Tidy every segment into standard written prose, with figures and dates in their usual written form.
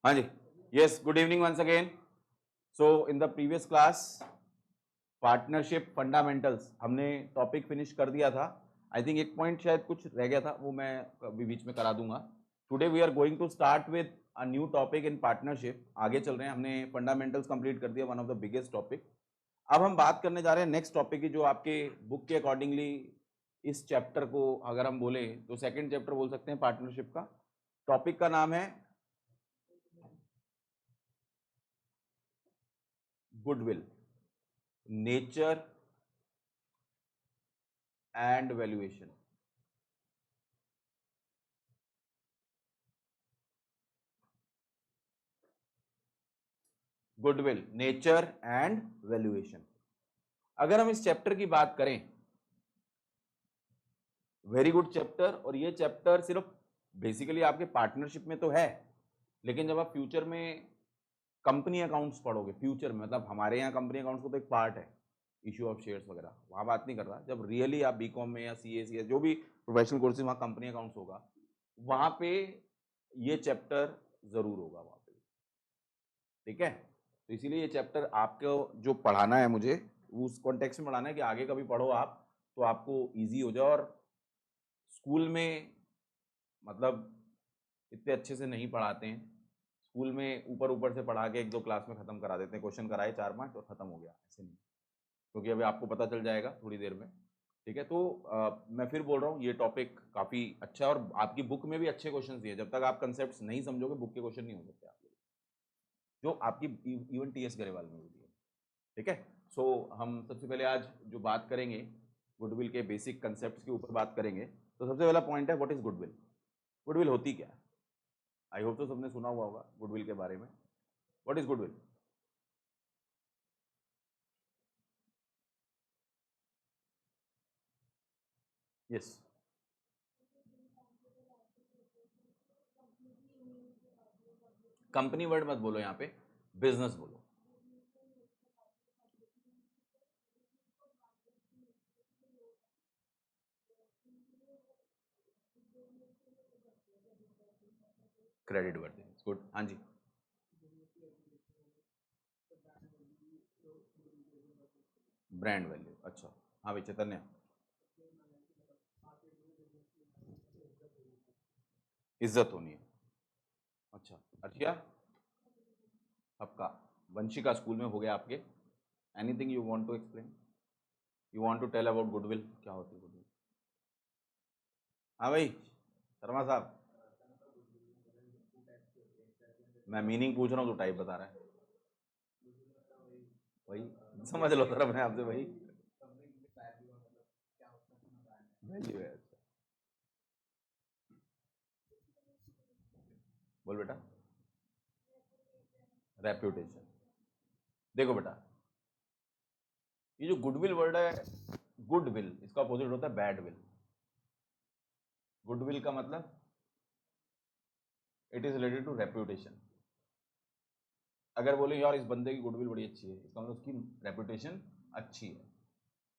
हाँ जी, yes, good evening once again. So in the previous class, partnership fundamentals हमने topic finish कर दिया था. आई थिंक एक पॉइंट शायद कुछ रह गया था, वो मैं अभी बीच में करा दूंगा. Today we are going to start with a new topic in partnership. आगे चल रहे हैं, हमने फंडामेंटल्स कंप्लीट कर दिया, one of the biggest topic. अब हम बात करने जा रहे हैं नेक्स्ट टॉपिक की, जो आपके बुक के अकॉर्डिंगली इस चैप्टर को अगर हम बोले तो सेकंड चैप्टर बोल सकते हैं पार्टनरशिप का. टॉपिक का नाम है goodwill, nature and valuation. Goodwill, nature and valuation. अगर हम इस चैप्टर की बात करें, वेरी गुड चैप्टर. और ये चैप्टर सिर्फ बेसिकली आपके पार्टनरशिप में तो है, लेकिन जब आप फ्यूचर में कंपनी अकाउंट्स पढ़ोगे, फ्यूचर में मतलब हमारे यहाँ कंपनी अकाउंट्स को तो एक पार्ट है इश्यू ऑफ शेयर्स वगैरह, वहाँ बात नहीं कर रहा. जब रियली आप बीकॉम में या सी जो भी प्रोफेशनल कोर्सेज वहाँ कंपनी अकाउंट्स होगा, वहाँ पे ये चैप्टर जरूर होगा वहाँ पे. ठीक है, तो इसीलिए ये चैप्टर आपको जो पढ़ाना है मुझे, उस कॉन्टेक्स्ट में पढ़ाना है कि आगे कभी पढ़ो आप तो आपको ईजी हो जाए. और स्कूल में मतलब इतने अच्छे से नहीं पढ़ाते हैं. स्कूल में ऊपर ऊपर से पढ़ा के एक दो क्लास में खत्म करा देते हैं, क्वेश्चन कराए 4-5 और खत्म हो गया. ऐसे नहीं, क्योंकि अभी आपको पता चल जाएगा थोड़ी देर में. ठीक है, तो मैं फिर बोल रहा हूँ, ये टॉपिक काफ़ी अच्छा है और आपकी बुक में भी अच्छे क्वेश्चन दिए. जब तक आप कंसेप्ट नहीं समझोगे, बुक के क्वेश्चन नहीं हो सकते आप, जो आपकी इवन टीएस गरेवाल में भी दिए. ठीक है, सो हम सबसे पहले आज जो बात करेंगे, गुडविल के बेसिक कंसेप्ट के ऊपर बात करेंगे. तो सबसे पहला पॉइंट है, व्हाट इज गुडविल. गुडविल होती क्या है? आई होप तो सबने सुना हुआ होगा गुडविल के बारे में. What is goodwill? Yes. Company word मत बोलो यहाँ पे, बिजनेस बोलो. क्रेडिट वर्दी, गुड. हाँ जी. ब्रांड वैल्यू, अच्छा. हाँ भाई चैतन्य. इज्जत होनी है. अच्छा. अर्शिया, आपका वंशिका स्कूल में हो गया आपके. Anything you want to explain, you want to tell about goodwill, क्या होती है गुडविल? हाँ भाई शर्मा साहब, मैं मीनिंग पूछ रहा हूँ तो टाइप बता रहा है. वही समझ लो सर, अपने आपसे वही वैल्यू है. अच्छा, बोल बेटा. रेप्यूटेशन. देखो बेटा, ये जो गुडविल वर्ड है, गुडविल इसका अपोजिट होता है बैड विल. गुडविल का मतलब it is related to reputation. अगर बोले यार इस बंदे की गुडविल बड़ी अच्छी है, इसका मतलब उसकी रेप्यूटेशन अच्छी है.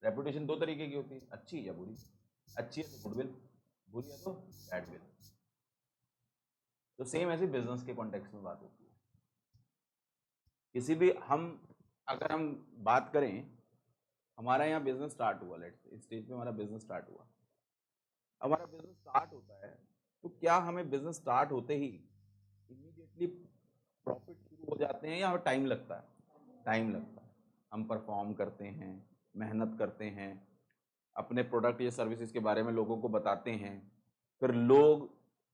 रेप्यूटेशन दो तरीके की होती है, अच्छी या बुरी. अच्छी है तो गुडविल, बुरी है तो बैड विल. तो सेम ऐसे बिजनेस के कॉन्टेक्स्ट में बात होती है. किसी भी हम अगर हम बात करें, हमारा यहाँ बिजनेस स्टार्ट हुआ, लेट्स इस स्टेज पे हमारा बिजनेस स्टार्ट हुआ. हमारा बिजनेस स्टार्ट होता है, तो क्या हमें बिजनेस स्टार्ट होते ही इमीडिएटली प्रॉफिट शुरू हो जाते हैं या टाइम लगता है? टाइम लगता है. हम परफॉर्म करते हैं, मेहनत करते हैं, अपने प्रोडक्ट या सर्विसेज के बारे में लोगों को बताते हैं, फिर लोग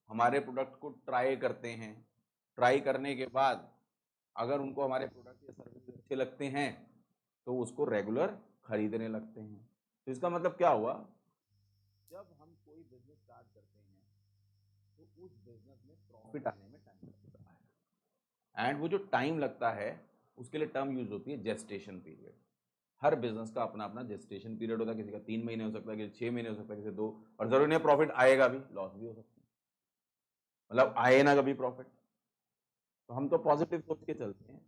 हमारे प्रोडक्ट को ट्राई करते हैं. ट्राई करने के बाद अगर उनको हमारे प्रोडक्ट या सर्विस अच्छे लगते हैं, तो उसको रेगुलर खरीदने लगते हैं. तो इसका मतलब क्या हुआ, जब हम कोई बिजनेस स्टार्ट करते हैं तो उस बिजनेस में प्रॉफिट आने में टाइम लगता है. एंड वो जो टाइम लगता है, उसके लिए टर्म यूज होती है जेस्टेशन पीरियड. हर बिजनेस का अपना अपना जेस्टेशन पीरियड होता है. किसी का 3 महीने हो सकता है, किसी 6 महीने हो सकता है, किसी 2. और जरूरी नहीं प्रॉफिट आएगा भी, लॉस भी हो सकता है, मतलब आए ना कभी प्रॉफिट. तो हम तो पॉजिटिव सोच के चलते हैं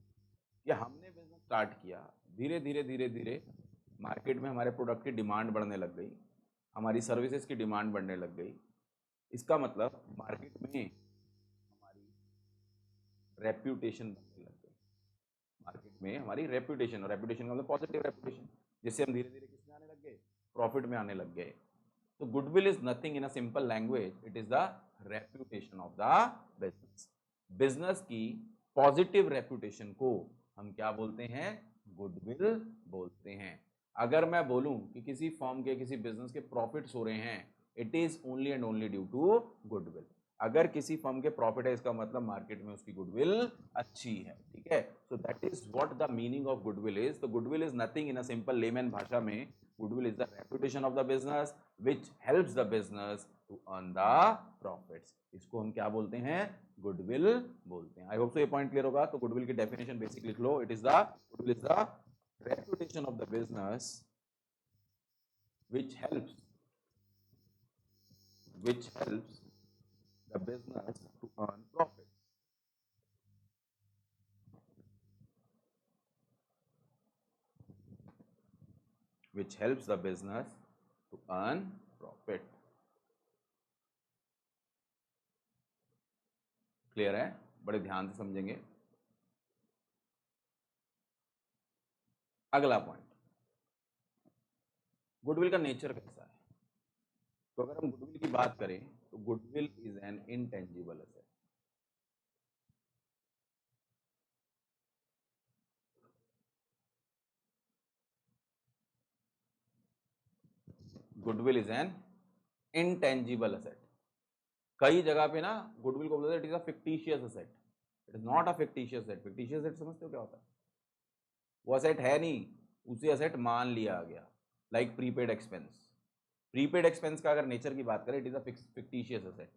कि हमने बिजनेस स्टार्ट किया, धीरे धीरे धीरे धीरे मार्केट में हमारे प्रोडक्ट की डिमांड बढ़ने लग गई, हमारी सर्विसेज की डिमांड बढ़ने लग गई. इसका मतलब मार्केट में हमारी रेप्यूटेशन बनने लग गई मार्केट में, हमारी रेप्यूटेशन, और रेप्यूटेशन का मतलब पॉजिटिव रेप्यूटेशन, जिससे हम धीरे धीरे किसमें आने लग गए, प्रॉफिट में आने लग गए। तो goodwill is nothing in a simple language, it is the reputation of the business. Business की पॉजिटिव रेप्यूटेशन को हम क्या बोलते हैं, गुडविल बोलते हैं। अगर मैं बोलूं कि किसी फर्म के, किसी बिजनेस के प्रॉफिट्स हो रहे हैं, it is only and only due to goodwill. अगर किसी फर्म के प्रॉफिट है, इसका मतलब मार्केट में उसकी गुडविल अच्छी है, ठीक है। So that is what the meaning of goodwill is. तो goodwill is nothing in a simple layman भाषा में, goodwill is the reputation of the business which helps the business to earn the profits। इसको हम क्या बोलते हैं, goodwill बोलते हैं। आई होप सो ये पॉइंट क्लियर होगा। तो गुडविल की डेफिनेशन बेसिक लिख लो, it is the, goodwill is the reputation of the business which helps the business to earn profit। which helps the business to earn profit। Clear है, बड़े ध्यान से समझेंगे। अगला पॉइंट, गुडविल का नेचर कैसा है। तो अगर हम गुडविल की बात करें तो goodwill is an intangible asset. Goodwill is an intangible asset. कई जगह पे ना गुडविल को बोलते हैं it is a fictitious asset. It is not a fictitious asset. Fictitious asset समझते हो क्या होता है, वो एसेट है नहीं, उसे एसेट मान लिया गया। Like prepaid expense. Prepaid expense का अगर नेचर की बात करें, it is a fictitious asset.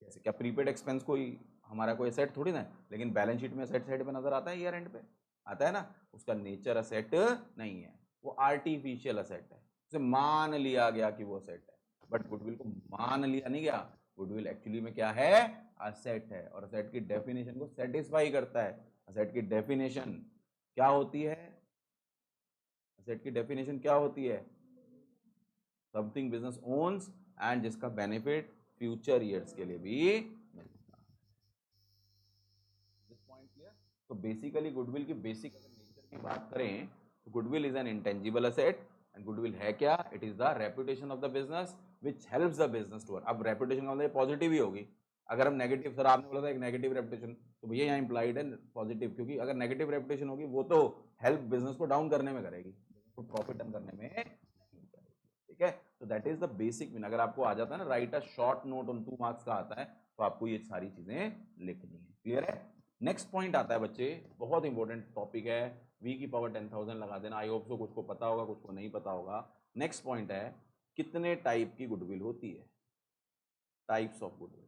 जैसे क्या प्रीपेड एक्सपेंस कोई हमारा कोई एसेट थोड़ी ना है, लेकिन बैलेंस शीट में एसेट साइड पे नजर आता है, ईयर एंड पे आता है ना। उसका नेचर एसेट नहीं है, वो आर्टिफिशियल एसेट है, उसे मान लिया गया कि वो एसेट है। बट गुडविल को मान लिया नहीं गया, गुडविल एक्चुअली में क्या है, असेट है। और असेट की डेफिनेशन को सेटिस्फाई करता है। असेट की डेफिनेशन क्या होती है, असेट की डेफिनेशन क्या होती है, समथिंग बिजनेस ओन्स एंड जिसका बेनिफिट फ्यूचर ईयर्स के लिए भी मिलता है। This point clear. तो बेसिकली गुडविल की बेसिक अगर नेचर की बात करें तो goodwill is an intangible asset. And goodwill है क्या, it is the reputation of the business which helps the business to. अब रेपुटेशन का मतलब पॉजिटिव ही होगी। अगर हम नेगेटिव, सर आपने बोला था एक नेगेटिव रेपुटेशन, तो भैया यहाँ इंप्लाइड है पॉजिटिव, क्योंकि अगर नेगेटिव रेपुटेशन होगी वो तो हेल्प बिजनेस को डाउन करने में करेगी, प्रॉफिट अर्न करने में नहीं करेगी, ठीक है। तो that is the basic mean. अगर आपको आ जाता है ना, right a short note on 2 marks का आता है, तो आपको ये सारी चीजें लिखनी है। क्लियर है। नेक्स्ट पॉइंट आता है बच्चे, बहुत इंपॉर्टेंट टॉपिक है, वी की पावर 10,000 लगा देना। आई होप सो कुछ को पता होगा, कुछ को नहीं पता होगा। नेक्स्ट पॉइंट है, कितने टाइप की गुडविल होती है, टाइप्स ऑफ गुडविल।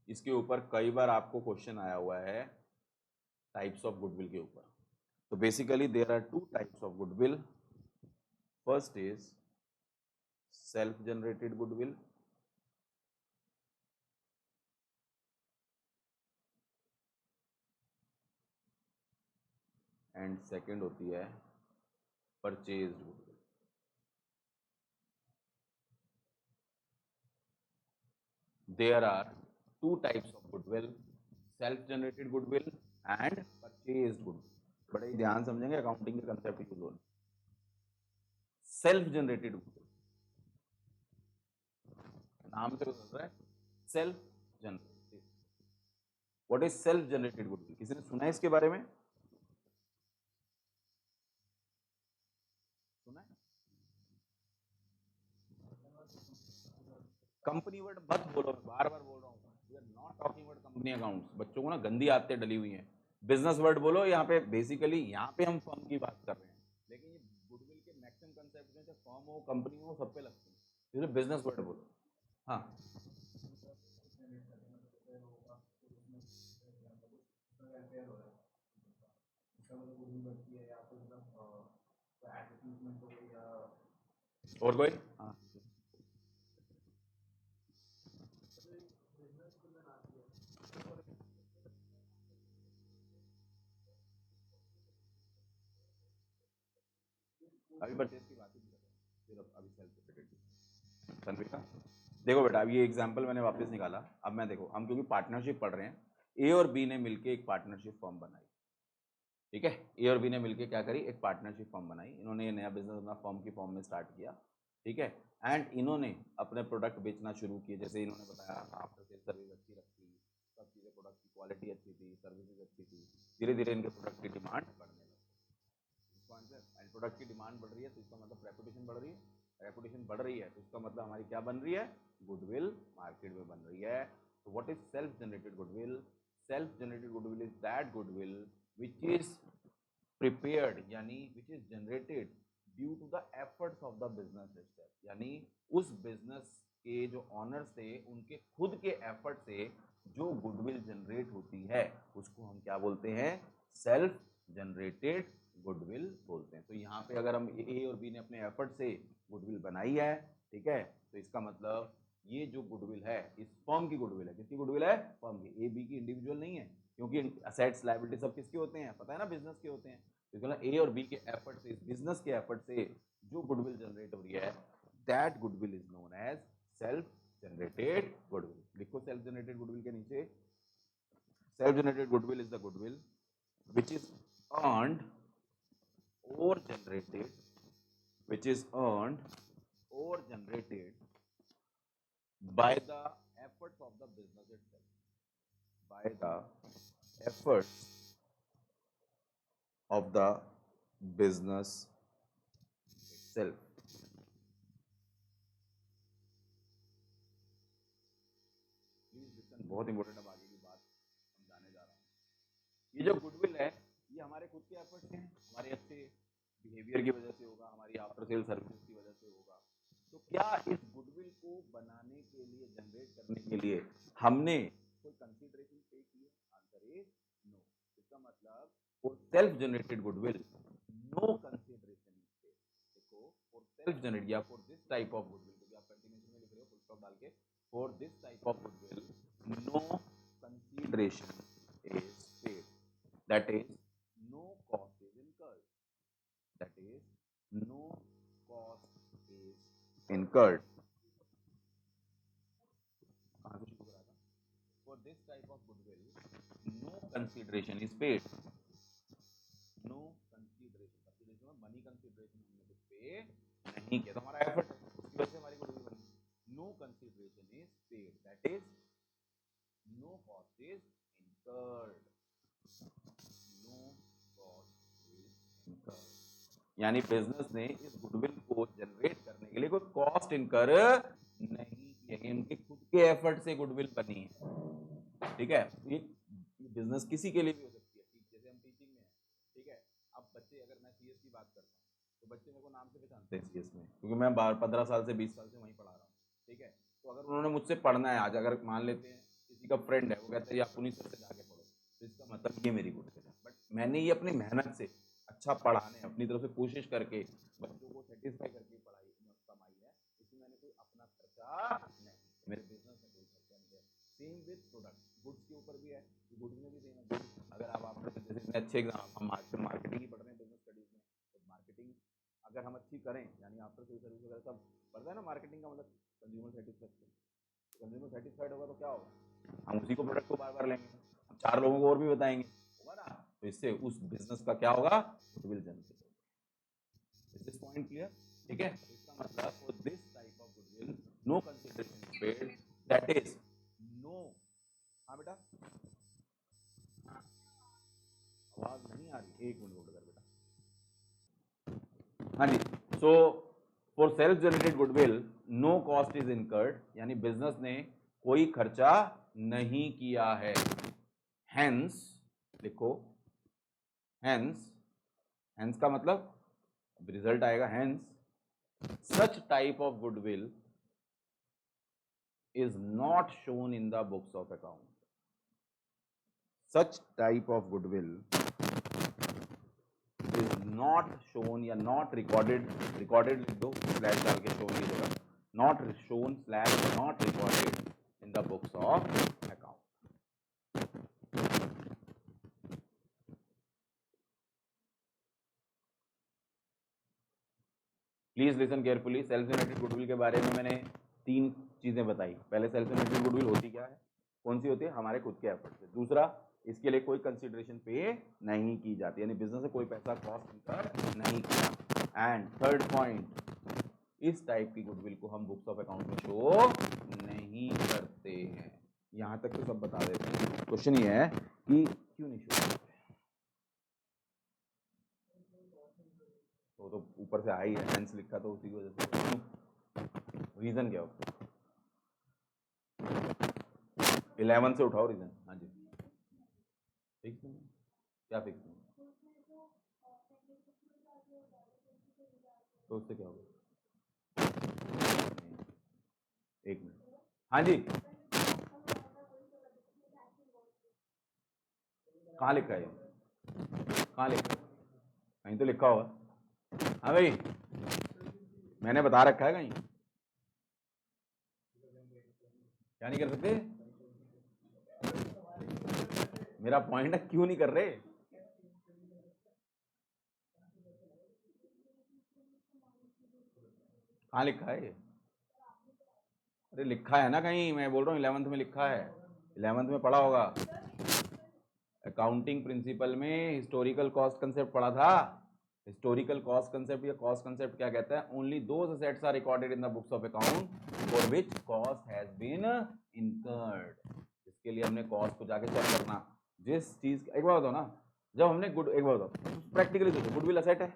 इसके ऊपर कई बार आपको क्वेश्चन आया हुआ है, टाइप्स ऑफ गुडविल के ऊपर। तो basically there are 2 types of goodwill. First is self generated goodwill, and second होती है purchase goodwill. There are 2 types of goodwill, self-generated goodwill and purchased goodwill। बड़े ही ध्यान समझेंगे, अकाउंटिंग के कंसेप्ट यूज हो। सेल्फ जनरेटेड गुडविल, नाम से पता चल रहा है, self generated. What is self generated goodwill, किसी ने सुना है इसके बारे में, सुना है। कंपनी वर्ड मत बोलो, मैं बार बार बोल रहा हूँ, we are not talking about company accounts. बच्चों को ना गंदी आदतें डली हुई हैं। बिजनेस वर्ड बोलो, यहाँ पे बेसिकली यहाँ पे हम फर्म की बात कर रहे हैं, लेकिन ये गुडविल के मैक्सिमम कंसेप्ट में, चाहे फर्म हो कंपनी हो, सब पे लगते हैं, इसलिए बिजनेस वर्ड बोलो। हाँ, और कोई, हाँ, अभी परचेज की बात ही नहीं कर रहे, सिर्फ अभी सेल्फ जनरेटेड। तन्विका, देखो बेटा, अब ये एग्जांपल मैंने वापस निकाला। अब मैं देखो, हम क्योंकि पार्टनरशिप पढ़ रहे हैं, ए और बी ने मिलके एक पार्टनरशिप फर्म बनाई, ठीक है। ए और बी ने मिलके क्या करी, एक पार्टनरशिप फर्म बनाई। इन्होंने ये नया बिजनेस अपना फर्म की फॉर्म में स्टार्ट किया, ठीक है। एंड इन्होंने अपने प्रोडक्ट बेचना शुरू किए। जैसे इन्होंने बताया, आफ्टर सेल सर्विस अच्छी रखी, सब चीज़ें, प्रोडक्ट की क्वालिटी अच्छी थी, सर्विसेज अच्छी थी। धीरे धीरे इनके प्रोडक्ट की डिमांड बढ़ने लगी। एंड प्रोडक्ट की डिमांड बढ़ रही है तो इसका मतलब रेपुटेशन बढ़ रही है। रेपुटेशन बढ़ रही है तो इसका मतलब हमारी क्या बन रही है, गुडविल मार्केट में बन रही है। तो what is self generated goodwill? Self generated goodwill is that goodwill which is prepared, यानी which is generated due to the efforts of the business itself, यानी उस बिजनेस के जो ऑनर्स थे उनके खुद के एफर्ट से जो गुडविल जनरेट होती है उसको हम क्या बोलते हैं, सेल्फ जनरेटेड गुडविल बोलते हैं। तो यहाँ पे अगर हम ए और बी ने अपने एफर्ट से गुडविल बनाई है, ठीक है, तो इसका मतलब ये जो गुडविल है इस फर्म की गुडविल है। किसकी गुडविल है? फर्म की। ए बी की इंडिविजुअल नहीं है, क्योंकि असेट्स लायबिलिटी सब किसके होते हैं, पता है ना, बिजनेस के होते हैं। तो ए और बी के एफर्ट से, इस बिजनेस के एफर्ट से जो गुडविल जनरेट हो रही है, that goodwill is known as self generated goodwill. लिखो सेल्फ जनरेटेड गुडविल के नीचे, self generated goodwill is the goodwill which is earned or generated, which is earned or generated by the efforts of the business itself, by the efforts of the business itself. Please listen, बहुत important. अब आगे की बात समझाने जा रहा हूँ। ये जो गुडविल है ये हमारे खुद के एफर्ट से हैं, हमारे अच्छे बिहेवियर की वजह से होगा, हमारी आफ्टर सेल सर्विस की वजह से होगा। तो क्या इस गुडविल को बनाने के लिए, जनरेट करने के लिए हमने कोई कंसीडरेशन पे की है? Answer is no. इसका मतलब for self generated goodwill no consideration is paid. देखो, फॉर सेल्फ जनरेट या for this type of goodwill, क्योंकि आप कंटिन्यूएशन में लिख रहे हो फुल स्टॉप डाल के, for this type of goodwill no consideration is paid, that is no cost is incurred, that is no cost is incurred। कहाँ से शुरू करा था? For this type of goodwill no consideration is paid, no consideration, consideration में money consideration हमने कुछ पे नहीं किया, तो हमारा एफर्ट है, उसकी वजह से हमारी गुडविल बनी। No consideration is paid, that is no cost is incurred, no cost is incurred। यानी बिजनेस ने इस गुडविल को जनरेट करने के लिए कोई कॉस्ट इनकर नहीं किए, इनके खुद के एफर्ट से गुडविल बनी है, ठीक है। ये बिजनेस किसी के लिए भी हो सकती है, जैसे हम टीचिंग में है, ठीक है। अब बच्चे, अगर मैं सीएस की बात करता हूँ तो बच्चे मेरे को नाम से पहचानते हैं सीएस में, क्योंकि मैं 15 साल से 20 साल से वहीं पढ़ा रहा हूँ, ठीक है। तो अगर उन्होंने मुझसे पढ़ना है आज, अगर मान लेते हैं किसी का फ्रेंड है, वो कहता है आप पुनीत सर से जाके पढ़ो, तो इसका मतलब ये मेरी गुडविल है। बट मैंने ये अपनी मेहनत से अच्छा पढ़ाने, अपनी तरफ से कोशिश करके बच्चों को सेटिस्फाई करके पढ़ाई कमाई है, इसमें मैंने कोई अपना खर्चा नहीं, मेरे बिजनेस में कोई खर्चा नहीं है। सेम विद प्रोडक्ट, गुड्स के ऊपर भी है, गुड्स में भी सेम है। गुड्स अगर आप जैसे इतने अच्छे एग्जाम, हम मार्केटिंग ही पढ़ रहे हैं बिजनेस स्टडीज में, तो मार्केटिंग अगर हम अच्छी करें, यानी आफ्टर सेल सर्विस वगैरह सब पढ़ता है ना, मार्केटिंग का मतलब कंज्यूमर सेटिस्फेक्शन। कंज्यूमर सेटिस्फाइड होगा तो क्या होगा, हम उसी को प्रोडक्ट को बार बार लेंगे, हम 4 लोगों को और भी बताएंगे, होगा ना। तो इससे उस बिजनेस का क्या होगा, गुडविल जनरेट होगा। Is this point clear? ठीक है। तो इसका मतलब for this type of goodwill no consideration is paid, that is no. हाँ बेटा, आवाज नहीं आ रही, एक मिनट होल्ड कर बेटा। हाँ जी। So for self generated goodwill no cost is incurred, यानी बिजनेस ने कोई खर्चा नहीं किया है। हेंस, लिखो हेंस, हेंस का मतलब रिजल्ट आएगा, hence such type of goodwill is not shown in the books of account. Such type of goodwill is not shown या नॉट रिकॉर्डेड, रिकॉर्डेड लिख दो, स्लैश डाल के शोन की जगह, not shown slash not recorded in the books of account. Please listen carefully. Self generated goodwill के बारे में मैंने 3 चीजें बताई। पहले सेल्फ जनरेटेड गुडविल होती क्या है, कौन सी होती है, हमारे खुद के एफर्ट से। दूसरा, इसके लिए कोई कंसिडरेशन पे नहीं की जाती, यानी बिजनेस से कोई पैसा कॉस्ट इनकर नहीं किया। एंड थर्ड पॉइंट, इस टाइप की गुडविल को हम बुक्स ऑफ अकाउंट में शो नहीं करते हैं। यहां तक तो सब बता देते हैं। क्वेश्चन ये है कि क्यों नहीं शो करते, तो ऊपर से आई है हेंस लिखा, तो उसी की वजह से, रीजन क्या होता है? 11 से उठाओ रीजन। हाँ जी, फिक्स नहीं, क्या फिक्स नहीं, तो उससे क्या होगा? एक मिनट, हाँ जी, कहाँ लिखा है, कहाँ लिखा है? कहीं तो लिखा होगा। हाँ भाई, मैंने बता रखा है कहीं, क्या नहीं कर सकते? मेरा पॉइंट है क्यों नहीं कर रहे। कहाँ लिखा है ये? अरे लिखा है ना कहीं, मैं बोल रहा हूँ 11th में लिखा है, 11th में पढ़ा होगा। अकाउंटिंग प्रिंसिपल में हिस्टोरिकल कॉस्ट कंसेप्ट पढ़ा था। हिस्टोरिकल कॉस्ट कंसेप्ट या कॉस्ट कंसेप्ट क्या कहता है? Only those assets are recorded in the books of account for which cost has been incurred. इसके लिए हमने कॉस्ट को जाके चेक करना। जिस चीज, एक बार बताओ ना, जब हमने एक बार बताओ प्रैक्टिकली सोचो, गुडविल असेट है,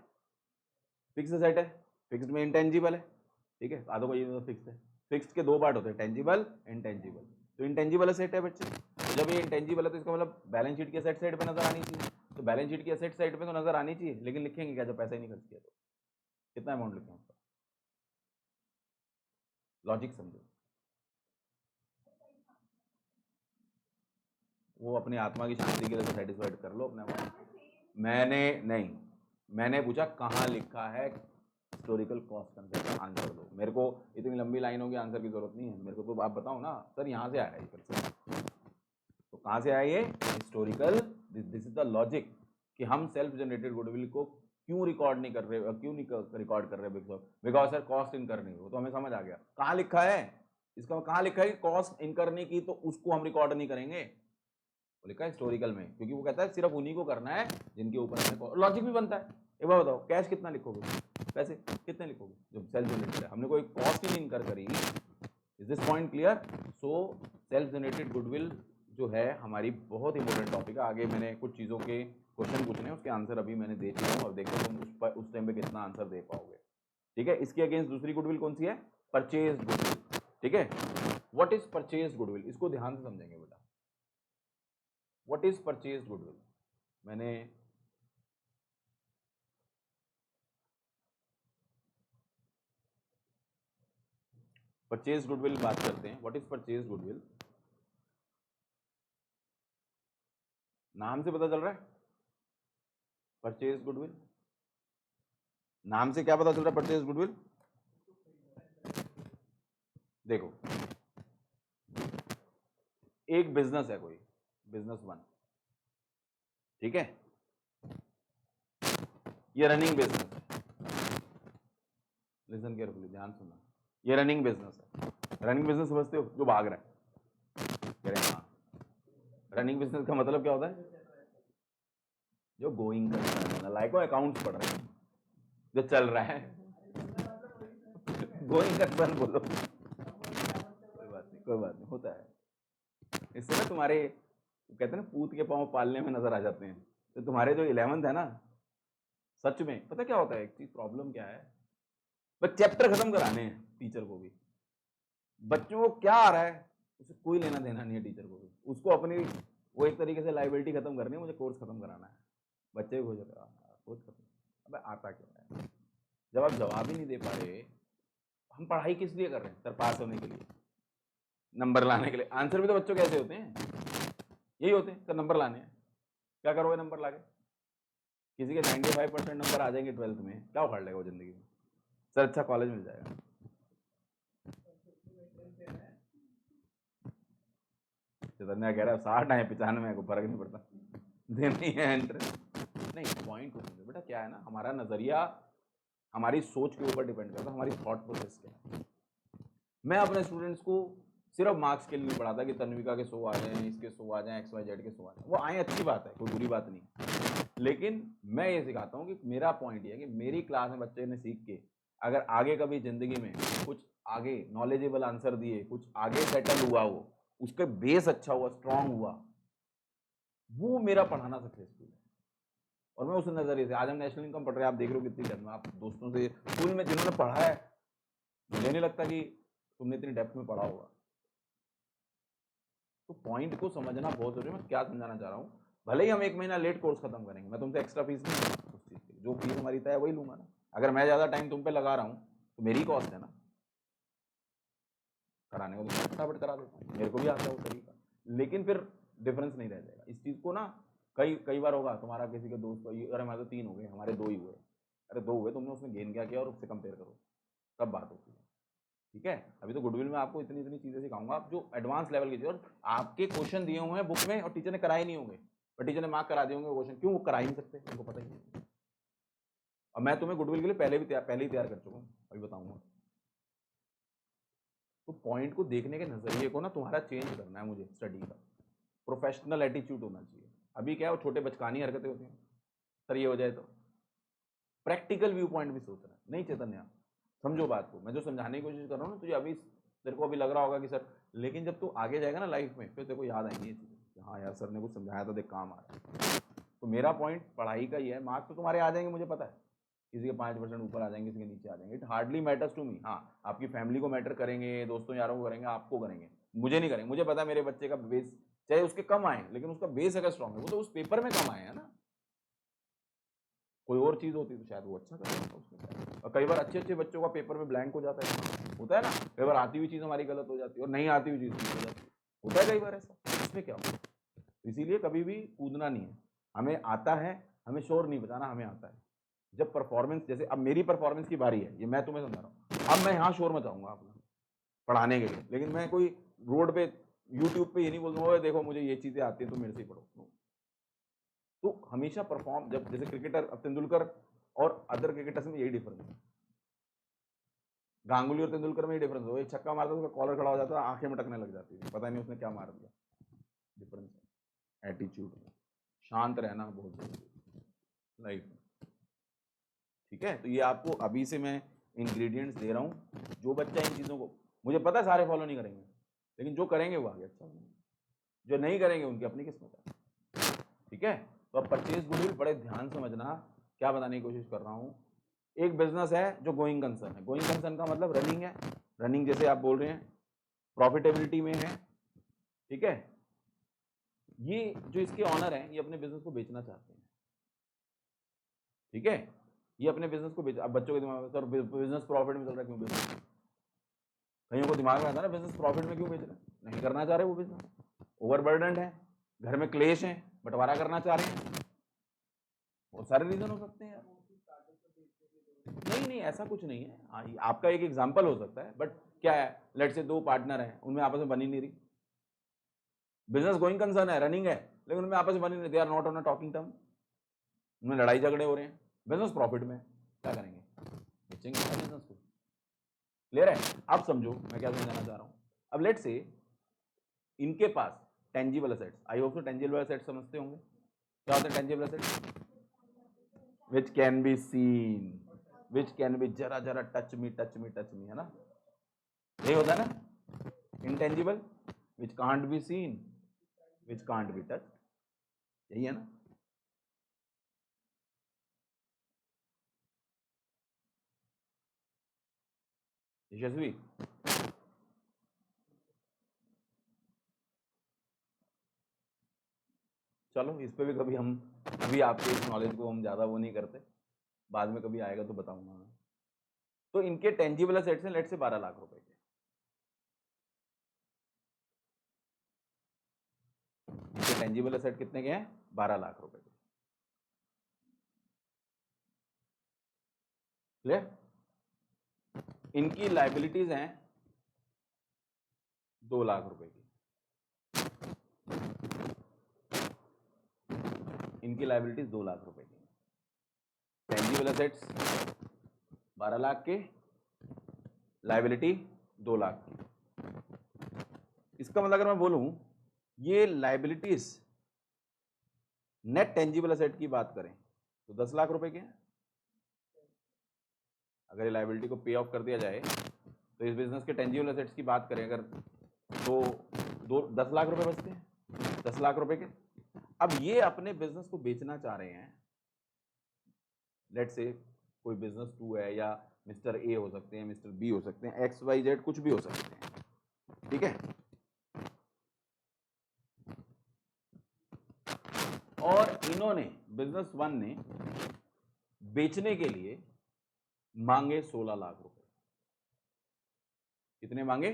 फिक्स असेट है, फिक्स्ड में इंटेंजिबल है, ठीक है, आधो को ये फिक्स है। फिक्स्ड के 2 पार्ट होते हैं, टेंजिबल, इनटेंजिबल। तो इंटेंजिबल असेट है बच्चे, तो जब ये इंटेंजिबल है तो इसका मतलब बैलेंस शीट की असेट साइड पे नजर आनी चाहिए। तो बैलेंस शीट की असेट साइड पे तो नजर आनी चाहिए, लेकिन लिखेंगे क्या जब पैसा ही नहीं खर्च किया? तो कितना अमाउंट लिखें उसका? लॉजिक समझो, वो अपनी आत्मा की शांति के लिए सेटिस्फाइड कर लो अपने आप। मैंने नहीं, मैंने पूछा कहाँ लिखा है हिस्टोरिकल कॉस्ट कंसेप्ट, आंसर दो मेरे को। इतनी लंबी लाइनों की आंसर की जरूरत नहीं है मेरे को, तो आप बताओ ना सर यहाँ से आया है फिर से, तो कहाँ से आया ये historical? This is the logic कि हम सेल्फ जनरेटेड गुडविल को क्यों रिकॉर्ड नहीं कर रहे, क्यों नहीं रिकॉर्ड कर रहे, बिकॉज सर कॉस्ट इनकर नहीं हो, तो हमें समझ आ गया कहाँ लिखा है इसका, कहाँ लिखा है कि कॉस्ट इनकर नहीं की तो उसको हम रिकॉर्ड नहीं करेंगे। वो लिखा है हिस्टोरिकल में, क्योंकि वो कहता है सिर्फ उन्हीं को करना है जिनके ऊपर लॉजिक भी बनता है। एक बार बताओ, कैश कितना लिखोगे, पैसे कितने लिखोगे जो सेल्फ जनरेटेड है? हमने कोई कॉस्ट ही नहीं इनकर करी। Is this point clear? So self generated goodwill जो है हमारी बहुत इंपॉर्टेंट टॉपिक है। आगे मैंने कुछ चीज़ों के क्वेश्चन पूछने हैं, उसके आंसर अभी मैंने दे दिया हूँ, और देखो तुम उस टाइम पे कितना आंसर दे पाओगे। ठीक है, इसके अगेंस्ट दूसरी गुडविल कौन सी है? Purchase goodwill. ठीक है, व्हाट इज परचेज गुडविल, इसको ध्यान से समझेंगे बेटा। What is purchase goodwill? मैंने परचेज गुडविल बात करते हैं। What is purchase goodwill? नाम से पता चल रहा है परचेज गुडविल, नाम से क्या पता चल रहा है परचेज गुडविल? देखो, एक बिजनेस है, कोई बिजनेस वन, ठीक है, ये रनिंग बिजनेस है। लिसन केयरफुली, ध्यान सुनना, ये रनिंग बिजनेस है। रनिंग बिजनेस समझते हो, जो भाग रहा है, कह रहे हैं हाँ। रनिंग बिजनेस का मतलब क्या होता है? जो गोइंग कर रहा है, लाइक अकाउंट्स पढ़ रहे हैं, जो चल रहा है। गोइंग कंसर्न बोलो, कोई बात नहीं, कोई बात नहीं, होता है। इससे ना तुम्हारे कहते हैं ना पूत के पांव पालने में नजर आ जाते हैं। तो तुम्हारे जो 11th है ना, सच में पता क्या होता है, एक चीज प्रॉब्लम क्या है, बस चैप्टर खत्म कराने हैं टीचर को भी। बच्चों को क्या आ रहा है उसे कोई लेना देना नहीं है टीचर को भी, उसको अपनी वो एक तरीके से लाइबिलिटी खत्म करनी है, मुझे कोर्स खत्म कराना है। बच्चे भी हो जाते हैं कोर्स खत्म, अबे आता क्या है? जब आप जवाब ही नहीं दे पा रहे, हम पढ़ाई किस लिए कर रहे हैं सर? पास होने के लिए, नंबर लाने के लिए। आंसर भी तो बच्चों कैसे होते हैं, यही होते हैं सर, नंबर लाने हैं। क्या करोगे नंबर लाके? किसी के 95% नंबर आ जाएंगे 12th में, क्या उखाड़ लेगा वो जिंदगी में? सर अच्छा कॉलेज मिल जाएगा। चैतन्य कह रहा है 60 है 95 को फर्क नहीं पड़ता, देनी है इंटरेस्ट नहीं। पॉइंट समझो बेटा, क्या है ना, हमारा नजरिया हमारी सोच के ऊपर डिपेंड करता है, हमारी थॉट प्रोसेस क्या है। मैं अपने स्टूडेंट्स को सिर्फ मार्क्स के लिए नहीं पढ़ाता कि तन्विका के 100 आ जाएं, इसके 100 आ जाएं, XYZ के 100 आ जाएं। वो आए अच्छी बात है, कोई बुरी बात नहीं, लेकिन मैं ये सिखाता हूँ कि मेरा पॉइंट ये है कि मेरी क्लास में बच्चे ने सीख के अगर आगे कभी जिंदगी में कुछ आगे नॉलेजेबल आंसर दिए, कुछ आगे सेटल हुआ हो, उसका बेस अच्छा हुआ, स्ट्रांग हुआ, वो मेरा पढ़ाना सक्सेसफुल है। और मैं उस नजरिए से, आज हम नेशनल इनकम पढ़ रहे हैं, आप देख रहे हो कितनी डेप्थ में, आप दोस्तों से स्कूल में जिन्होंने पढ़ा है, मुझे नहीं लगता कि तुमने इतनी डेप्थ में पढ़ा होगा। तो पॉइंट को समझना बहुत जरूरी है। मैं क्या समझाना चाह रहा हूँ, भले ही हम 1 महीना लेट कोर्स खत्म करेंगे, मैं तुमसे एक्स्ट्रा फीस नहीं लूंगा उस चीज की, जो फीस हमारी तय है वही लूंगा ना। अगर मैं ज्यादा टाइम तुम पे लगा रहा हूँ तो मेरी कॉस्ट है ना, कराने को तो फटाफट करा देता हूँ, मेरे को भी आता है वो तरीका, लेकिन फिर डिफरेंस नहीं रह जाएगा। इस चीज को ना कई बार होगा, तुम्हारा किसी के दोस्त, अरे हमारे तो 3 हो गए, हमारे 2 ही हुए, अरे 2 हुए, तुमने उसमें गेन क्या किया और उससे कंपेयर करो, तब बात होती है। ठीक है, अभी तो गुडविल में आपको इतनी इतनी चीजें सिखाऊंगा, आप जो एडवांस लेवल की चीज, और आपके क्वेश्चन दिए हुए हैं बुक में और टीचर ने कराए नहीं होंगे, और टीचर ने मार्क करा दिए होंगे क्वेश्चन, क्यों? वो करा ही नहीं सकते, उनको पता ही नहीं। और मैं तुम्हें गुडविल के लिए पहले ही तैयार कर चुका हूँ, अभी बताऊंगा। तो पॉइंट को देखने के नजरिए को ना तुम्हारा चेंज करना है मुझे, स्टडी का प्रोफेशनल एटीट्यूड होना चाहिए। अभी क्या है, वो छोटे बचकानी हरकतें होती हैं, सर ये हो जाए तो, प्रैक्टिकल व्यू पॉइंट भी सोच रहा है, नहीं चैतन्य, समझो बात को, मैं जो समझाने की कोशिश कर रहा हूँ ना तुझे, अभी तेरे को अभी लग रहा होगा कि सर, लेकिन जब तू आगे जाएगा ना लाइफ में, फिर तेरे को याद आएंगी ये चीज़ें, हाँ यार सर ने कुछ समझाया था, देख काम आ रहा है। तो मेरा पॉइंट पढ़ाई का ही है, मार्क्स तो तुम्हारे आ जाएंगे मुझे पता है, किसी के 5% ऊपर आ जाएंगे, किसी के नीचे आ जाएंगे, it hardly matters to me. हाँ, आपकी फैमिली को मैटर करेंगे, दोस्तों यारों को करेंगे, आपको करेंगे, मुझे नहीं करेंगे। मुझे पता है मेरे बच्चे का बेस चाहे उसके कम आए, लेकिन उसका बेस अगर स्ट्रॉन्ग है, वो तो उस पेपर में कम आए है ना, कोई और चीज होती तो शायद वो अच्छा कर सकता उसमें। और कई बार अच्छे अच्छे बच्चों का पेपर में ब्लैंक हो जाता है, होता है ना, कई बार आती हुई चीज हमारी गलत हो जाती है और नहीं आती हुई चीज हो जाती है, होता है कई बार ऐसा, इसमें क्या होता है। इसीलिए कभी भी कूदना नहीं है, हमें आता है, हमें शोर नहीं बचाना, हमें आता है। जब परफॉर्मेंस, जैसे अब मेरी परफॉर्मेंस की बारी है, ये मैं तुम्हें समझा रहा हूँ, अब मैं यहाँ शोर मचाऊंगा अपना पढ़ाने के लिए, लेकिन मैं कोई रोड पे यूट्यूब पे ये नहीं बोल दूंगा देखो मुझे ये चीजें आती है तो मेरे से ही पढ़ो। तो हमेशा परफॉर्म, जब जैसे क्रिकेटर, अब तेंदुलकर और अदर क्रिकेटर्स में यही डिफरेंस है, गांगुली और तेंदुलकर में ही डिफरेंस हो, एक छक्का मारता तो कॉलर खड़ा हो जाता, आंखें मटकने लग जाती थी, पता नहीं उसने क्या मार दिया। डिफरेंस है एटीट्यूड में, शांत रहना बहुत जरूरी है लाइफ में। ठीक है, तो ये आपको अभी से मैं इंग्रेडिएंट्स दे रहा हूँ, जो बच्चा इन चीज़ों को, मुझे पता है सारे फॉलो नहीं करेंगे, लेकिन जो करेंगे वो आगे अच्छा बनेंगे, जो नहीं करेंगे उनकी अपनी किस्मत है। ठीक है, तो अब परचेज गुडविल बड़े ध्यान से समझना, क्या बताने की कोशिश कर रहा हूँ। एक बिजनेस है जो गोइंग कंसर्न है, गोइंग कंसर्न का मतलब रनिंग है, रनिंग जैसे आप बोल रहे हैं, प्रॉफिटेबिलिटी में है। ठीक है, ये जो इसके ऑनर हैं, ये अपने बिजनेस को बेचना चाहते हैं। ठीक है, ये अपने बिजनेस को बेच, अब बच्चों के दिमाग में सर बिजनेस प्रॉफिट में चल रहा है, क्यों बेच रहे हैं? कईयों को दिमाग में आता है ना बिजनेस प्रॉफिट में क्यों बेच रहे हैं, नहीं करना चाह रहे वो बिजनेस, ओवरबर्डन है, घर में क्लेश है, बंटवारा करना चाह रहे हैं, बहुत सारे रीजन हो सकते हैं यार। नहीं नहीं, ऐसा कुछ नहीं है, आपका एक एग्जाम्पल हो सकता है, बट क्या है, लेट से 2 पार्टनर हैं, उनमें आपस में बनी नहीं रही, बिजनेस गोइंग कंसर्न है, रनिंग है, लेकिन उनमें आपस में बनी नहीं, they are not on a talking term, उनमें लड़ाई झगड़े हो रहे हैं, बिजनेस प्रॉफिट में, क्या करेंगे, बेचेंगे बिजनेस को। क्लियर है? अब समझो मैं क्या समझाना चाह रहा हूँ। अब लेट से इनके पास tangible assets, I hope so tangible assets समझते होंगे, क्या होते हैं tangible assets, which can be seen, which can be जरा जरा touch me touch me touch me, है ना, यही होता है ना। Intangible, which can't be seen, which can't be touch, यही है ना। यशस्वी, चलो इस पे भी कभी हम, अभी आपके इस नॉलेज को हम ज़्यादा वो नहीं करते, बाद में कभी आएगा तो बताऊंगा मैं। तो इनके टेंजिबल असेट्स हैं लेट से 12 लाख रुपए के, इनके टेंजिबल असेट कितने के हैं, 12 लाख रुपए के। क्लियर? इनकी लाइबिलिटीज हैं 2 लाख रुपए की, इनकी लाइबिलिटीज 2 लाख रुपए की, टेंजिबल असेट्स 12 लाख के, लाइबिलिटी 2 लाख की। इसका मतलब अगर मैं बोलूं ये लाइबिलिटीज नेट टेंजिबल एसेट की बात करें तो 10 लाख रुपए के हैं। अगर ये लाइबिलिटी को पे ऑफ कर दिया जाए तो इस बिजनेस के टेंजिबल एसेट्स की बात करें अगर तो 10 लाख रुपए बचते हैं, 10 लाख रुपए के। अब ये अपने बिजनेस को बेचना चाह रहे हैं, लेट से कोई बिजनेस 2 है या मिस्टर ए हो सकते हैं, मिस्टर बी हो सकते हैं, XYZ कुछ भी हो सकते हैं, ठीक है। और इन्होंने बिजनेस 1 ने बेचने के लिए मांगे 16 लाख रुपए। कितने मांगे?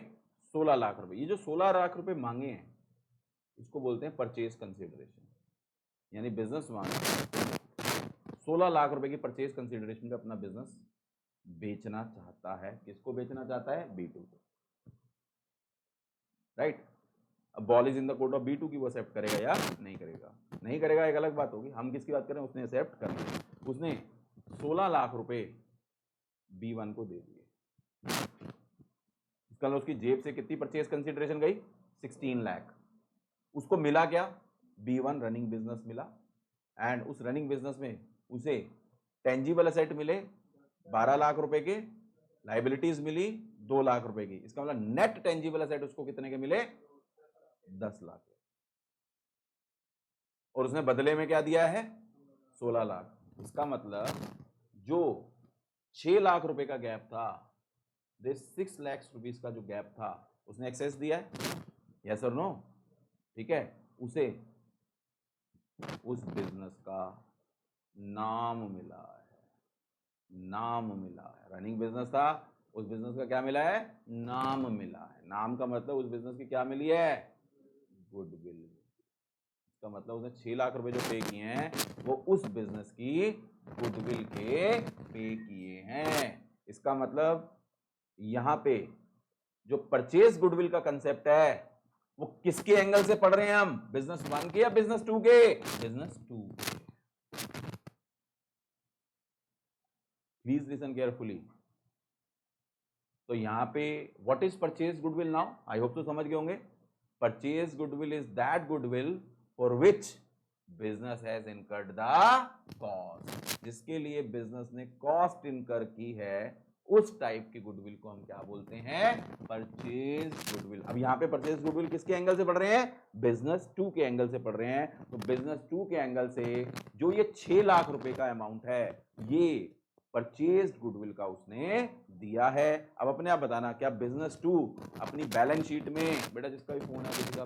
16 लाख रुपए। ये जो 16 लाख रुपए मांगे हैं इसको बोलते हैं परचेज कंसिडरेशन। यानी बिजनेस 1 16 लाख रुपए की परचेज कंसिडरेशन पे अपना बिजनेस बेचना चाहता है। किसको बेचना चाहता है? B2 को, राइट। अब ball is in the court of B2 की वो एक्सेप्ट करेगा या नहीं करेगा। नहीं करेगा एक अलग बात होगी, हम किसकी बात करें, उसने एक्सेप्ट कर लिया। उसने 16 लाख रुपए B1 को दे दिए। इसका उसकी जेब से कितनी परचेज कंसिडरेशन गई? 16 लाख। उसको मिला क्या? B1 रनिंग बिजनेस मिला, एंड उस रनिंग बिजनेस में उसे टेंजिबल एसेट मिले 12 लाख रुपए के, लाइबिलिटीज मिली 2 लाख रुपए की। इसका मतलब नेट टेंजिबल एसेट उसको कितने के मिले? 10 लाख। और उसने बदले में क्या दिया है? 16 लाख। इसका मतलब जो 6 लाख रुपए का गैप था, 6 लाख रुपीस का जो गैप था, उसने एक्सेस दिया है, यस और नो? ठीक है। उसे उस बिजनेस का नाम मिला है, नाम मिला है। रनिंग बिजनेस था, उस बिजनेस का क्या मिला है? नाम मिला है। नाम का मतलब उस बिजनेस की क्या मिली है? गुडविल। इसका मतलब उसने 6 लाख रुपए जो पे किए हैं वो उस बिजनेस की गुडविल के पे किए हैं। इसका मतलब यहां पे जो परचेज गुडविल का कंसेप्ट है वो किसके एंगल से पढ़ रहे हैं हम? बिजनेस 1 के या बिजनेस 2 के? बिजनेस 2। Please listen carefully. तो यहां पे what is purchase goodwill now? I hope तो समझ गए होंगे। Purchase goodwill is that goodwill for which business has incurred the cost. जिसके लिए बिजनेस ने कॉस्ट इनकर की है, उस टाइप की गुडविल को हम क्या बोलते हैं? Purchase goodwill. अब यहां पे परचेज गुडविल किसके एंगल से पढ़ रहे हैं? बिजनेस 2 के एंगल से पढ़ रहे हैं। तो बिजनेस 2 के एंगल से जो ये 6 लाख रुपए का अमाउंट है, ये परचेज गुडविल का उसने दिया है। अब अपने आप बताना, क्या बिजनेस 2 अपनी बैलेंस शीट में, बेटा जिसका भी फोन है किसी का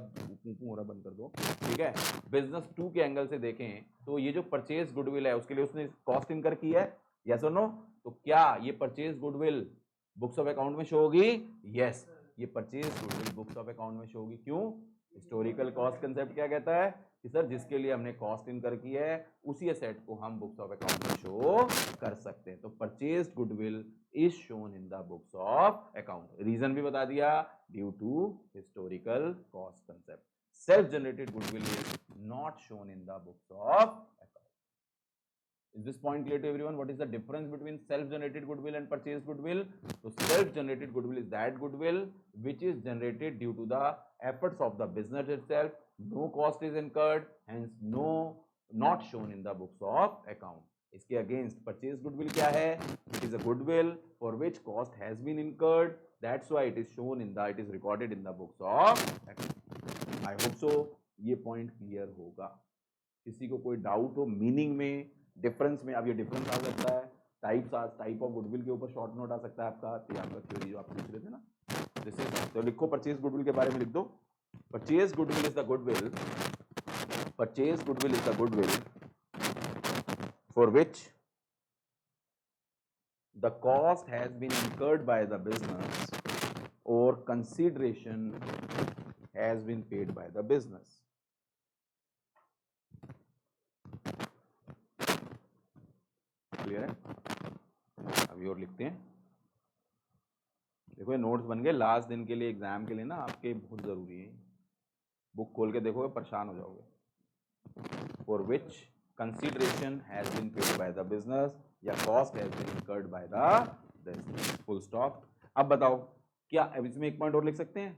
हो रहा बंद कर दो, ठीक है। बिजनेस 2 के एंगल से देखें तो ये जो परचेज गुडविल है उसके लिए उसने कॉस्ट इनकर की है, यस और नो? तो क्या ये purchase goodwill books of account में शो होगी? यस, ये purchase goodwill books of account में शो होगी। क्यों? हिस्टोरिकल कॉस्ट कंसेप्ट क्या कहता है कि सर जिसके लिए हमने कॉस्ट इनकर की है उसी एसेट को हम बुक्स ऑफ अकाउंट में शो कर सकते हैं। तो purchase goodwill is shown in the books of account. Reason भी बता दिया, due to historical cost concept. Self generated goodwill is not shown in the books of account. Is this point clear to everyone? What is the difference between self-generated goodwill and purchased goodwill? So self-generated goodwill is that goodwill which is generated due to the efforts of the business itself. No cost is incurred, hence not shown in the books of account. इसके against purchased goodwill क्या है? It is a goodwill for which cost has been incurred. That's why it is shown in the, it is recorded in the books of account. I hope so. ये point clear होगा। किसी को कोई doubt हो meaning में, difference में? अब ये डिफरेंस आ सकता है, टाइप ऑफ गुडविल के ऊपर शॉर्ट नोट आ सकता है आपका, तो आपका थ्योरी जो आप पूछ रहे थे ना, जैसे तो लिखो परचेज गुडविल के बारे में लिख दो। Purchase goodwill is the goodwill, purchase goodwill is the goodwill for which the cost has been incurred by the business और consideration has been paid by the business. Clear है? अभी और लिखते हैं। देखो ये नोट्स बन गए लास्ट दिन के लिए, एग्जाम के लिए ना, आपके बहुत जरूरी है। बुक खोल के देखोगे परेशान हो जाओगे। For which consideration has been paid by the business या cost has been incurred by the business, full stop. अब बताओ क्या इसमें एक पॉइंट और लिख सकते हैं,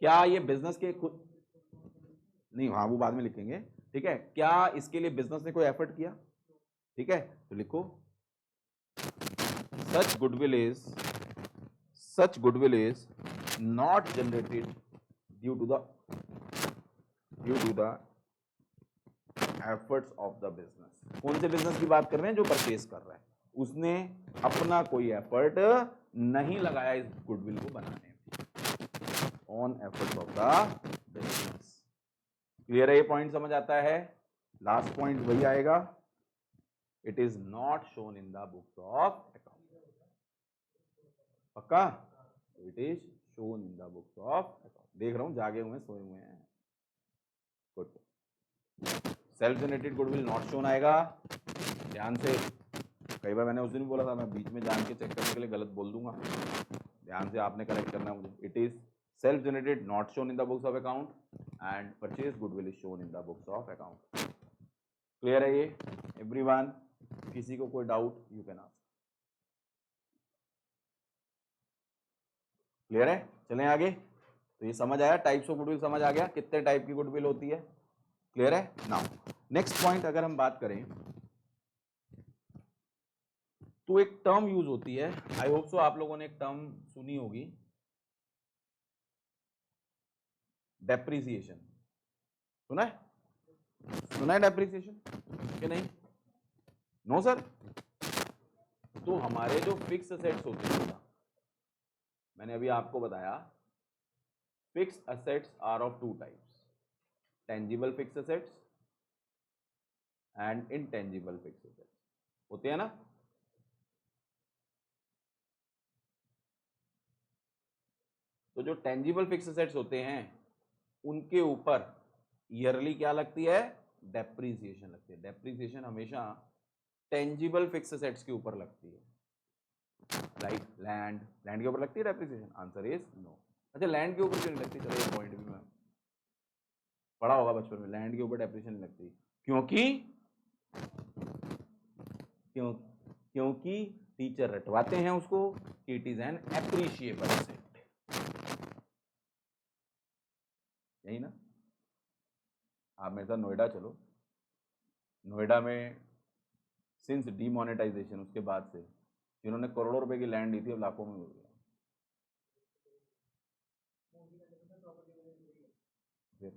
क्या ये बिजनेस के खुद नहीं, हाँ वो बाद में लिखेंगे, ठीक है, क्या इसके लिए बिजनेस ने कोई एफर्ट किया, ठीक है, तो लिखो such goodwill is not generated due to the efforts of the business. कौन से बिजनेस की बात कर रहे हैं, जो परचेस कर रहा है, उसने अपना कोई एफर्ट नहीं लगाया इस गुडविल को बनाने में, on efforts of the business. Clear है, ये पॉइंट समझ आता है। लास्ट पॉइंट वही आएगा, it is not shown in the books of account. पक्का, it is shown in the books of account. देख रहा हूं जागे हुए सोए हुए हैं, good. Self generated goodwill not shown आएगा, ध्यान से। कई बार मैंने उस दिन भी बोला था, मैं बीच में जान के चेक करने के लिए गलत बोल दूंगा, ध्यान से आपने करेक्ट करना है मुझे। It is self generated not shown in the books of account and purchase goodwill is shown in the books of account. Clear है ये एवरीवन? किसी को कोई doubt you can ask. Clear है, चलें आगे। तो ये समझ आया, टाइप्स ऑफ गुडविल समझ आ गया, कितने टाइप की गुडविल होती है। क्लियर है। नाउ नेक्स्ट पॉइंट अगर हम बात करें तो एक टर्म यूज होती है, आई होप सो आप लोगों ने एक टर्म सुनी होगी, डेप्रिसिएशन। सुना है, सुना है डेप्रिसिएशन कि नहीं? No sir. तो हमारे जो फिक्स असेट्स होते हैं, मैंने अभी आपको बताया fix assets are of two types, tangible fix assets and intangible fix assets होते हैं ना। तो जो टेंजिबल फिक्स असेट्स होते हैं उनके ऊपर ईयरली क्या लगती है, डेप्रिसिएशन लगती है। डेप्रिसिएशन हमेशा टेंजिबल फिक्स असेट्स के ऊपर लगती है, लाइक लैंड, लैंड के ऊपर लगती है डेप्रिसिएशन, आंसर इज नो। अच्छा लैंड के ऊपर क्यों नहीं लगती, चलो ये पॉइंट भी मैं पढ़ा होगा बचपन में, लैंड के ऊपर डेप्रिसिएशन नहीं लगती क्योंकि क्योंकि टीचर रटवाते हैं उसको कि it is an appreciable asset, यही ना। आप मेरे साथ नोएडा चलो, नोएडा में सिंस डीमोनेटाइजेशन उसके बाद से जिन्होंने करोड़ों रुपए की लैंड ली थी अब लाखों में हो गया। फिर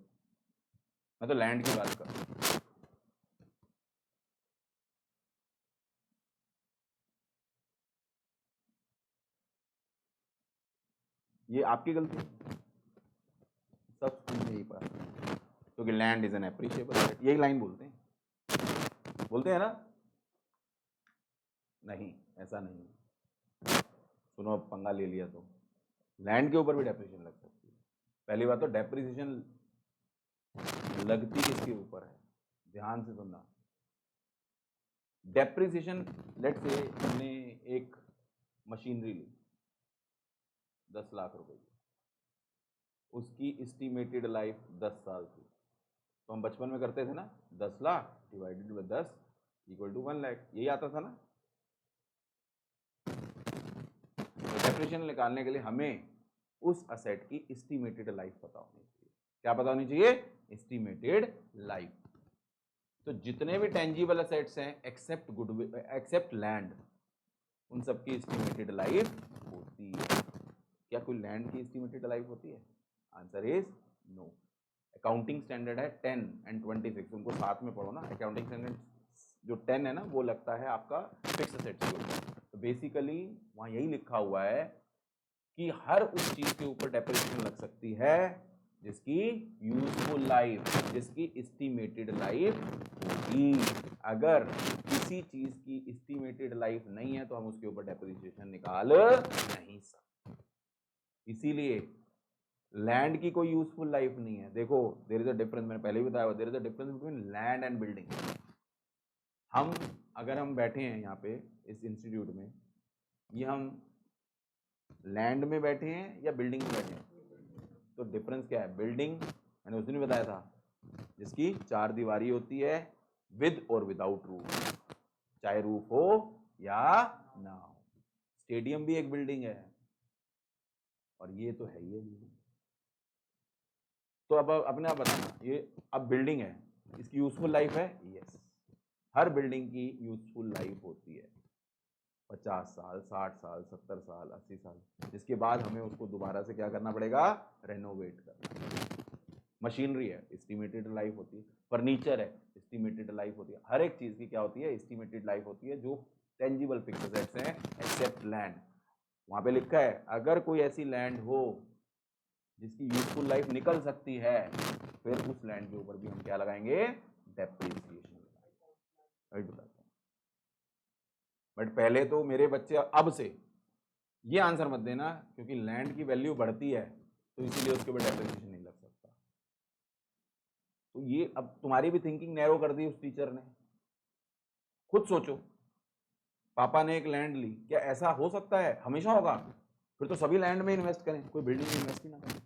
मैं तो लैंड की बात कर रहा हूं। ये आपकी गलती है, सब स्कूल में यही पढ़ा, क्योंकि land is an appreciable asset, यही लाइन बोलते हैं ना। नहीं, ऐसा नहीं। सुनो, अब पंगा ले लिया तो लैंड के ऊपर भी डेप्रिसिएशन लग सकती है। पहली बात तो डेप्रिसिएशन लगती किसके ऊपर है, ध्यान से सुनना। डेप्रिसिएशन, लेट्स से हमने एक मशीनरी ली 10 लाख रुपए की, उसकी एस्टिमेटेड लाइफ 10 साल थी। तो हम बचपन में करते थे ना, 10 lakh divided by 10 equal to 1 lakh, यही आता था ना। तो डेप्रिसिएशन निकालने के लिए हमें उस असेट की एस्टिमेटेड लाइफ पता होनी चाहिए। क्या पता होनी चाहिए, एस्टिमेटेड लाइफ। तो जितने भी टेंजिबल असेट्स हैं एक्सेप्ट गुडविल, एक्सेप्ट लैंड, उन सब की एस्टिमेटेड लाइफ होती है। क्या कोई लैंड की एस्टिमेटेड लाइफ होती है, answer is no. Accounting standard है 10 एंड 26, उनको साथ में पढ़ो ना। अकाउंटिंग स्टैंडर्ड जो 10 है ना वो लगता है आपका फिक्स असेट्स के ऊपर। तो बेसिकली वहाँ यही लिखा हुआ है कि हर उस चीज के ऊपर डेप्रिसिएशन लग सकती है जिसकी यूजफुल लाइफ, जिसकी एस्टिमेटेड लाइफ होगी। अगर किसी चीज की एस्टिमेटेड लाइफ नहीं है तो हम उसके ऊपर डेप्रिसिएशन निकाल नहीं सकते। इसीलिए लैंड की कोई यूजफुल लाइफ नहीं है। देखो देयर इज अ डिफरेंस, मैंने पहले भी बताया, there is a difference between land and building. हम अगर हम बैठे हैं यहाँ पे इस इंस्टीट्यूट में, ये हम लैंड में बैठे हैं या बिल्डिंग में बैठे हैं, तो डिफरेंस क्या है। बिल्डिंग मैंने उस दिन बताया था जिसकी 4 दीवारी होती है विद और विदाउट रूफ, चाहे रूफ हो या ना हो। स्टेडियम भी एक बिल्डिंग है, और ये तो है ही है बिल्डिंग। तो अब अपने आप बताना, ये अब बिल्डिंग है, इसकी यूजफुल लाइफ है? यस, हर बिल्डिंग की यूजफुल लाइफ होती है 50 साल, 60 साल, 70 साल, 80 साल, जिसके बाद हमें उसको दोबारा से क्या करना पड़ेगा? रेनोवेट करना। मशीनरी है, एस्टिमेटेड लाइफ होती है। फर्नीचर है, एस्टिमेटेड लाइफ होती है। हर एक चीज की क्या होती है? एस्टिमेटेड लाइफ होती है। जो टेंजिबल फिक्स्ड एसेट्स हैं, एक्सेप्ट लैंड, वहां पे लिखा है अगर कोई ऐसी लैंड हो जिसकी यूजफुल लाइफ निकल सकती है, फिर उस लैंड के ऊपर भी हम क्या लगाएंगे? डेप्रिसिएशन। राइट बताता हूँ। बट पहले तो मेरे बच्चे अब से ये आंसर मत देना क्योंकि लैंड की वैल्यू बढ़ती है तो इसीलिए उसके ऊपर डेप्रिसिएशन नहीं लग सकता। तो ये अब तुम्हारी भी थिंकिंग नैरो कर दी उस टीचर ने। खुद सोचो, पापा ने एक लैंड ली, क्या ऐसा हो सकता है? हमेशा होगा? फिर तो सभी लैंड में इन्वेस्ट करें, कोई बिल्डिंग में इन्वेस्ट ही ना करें।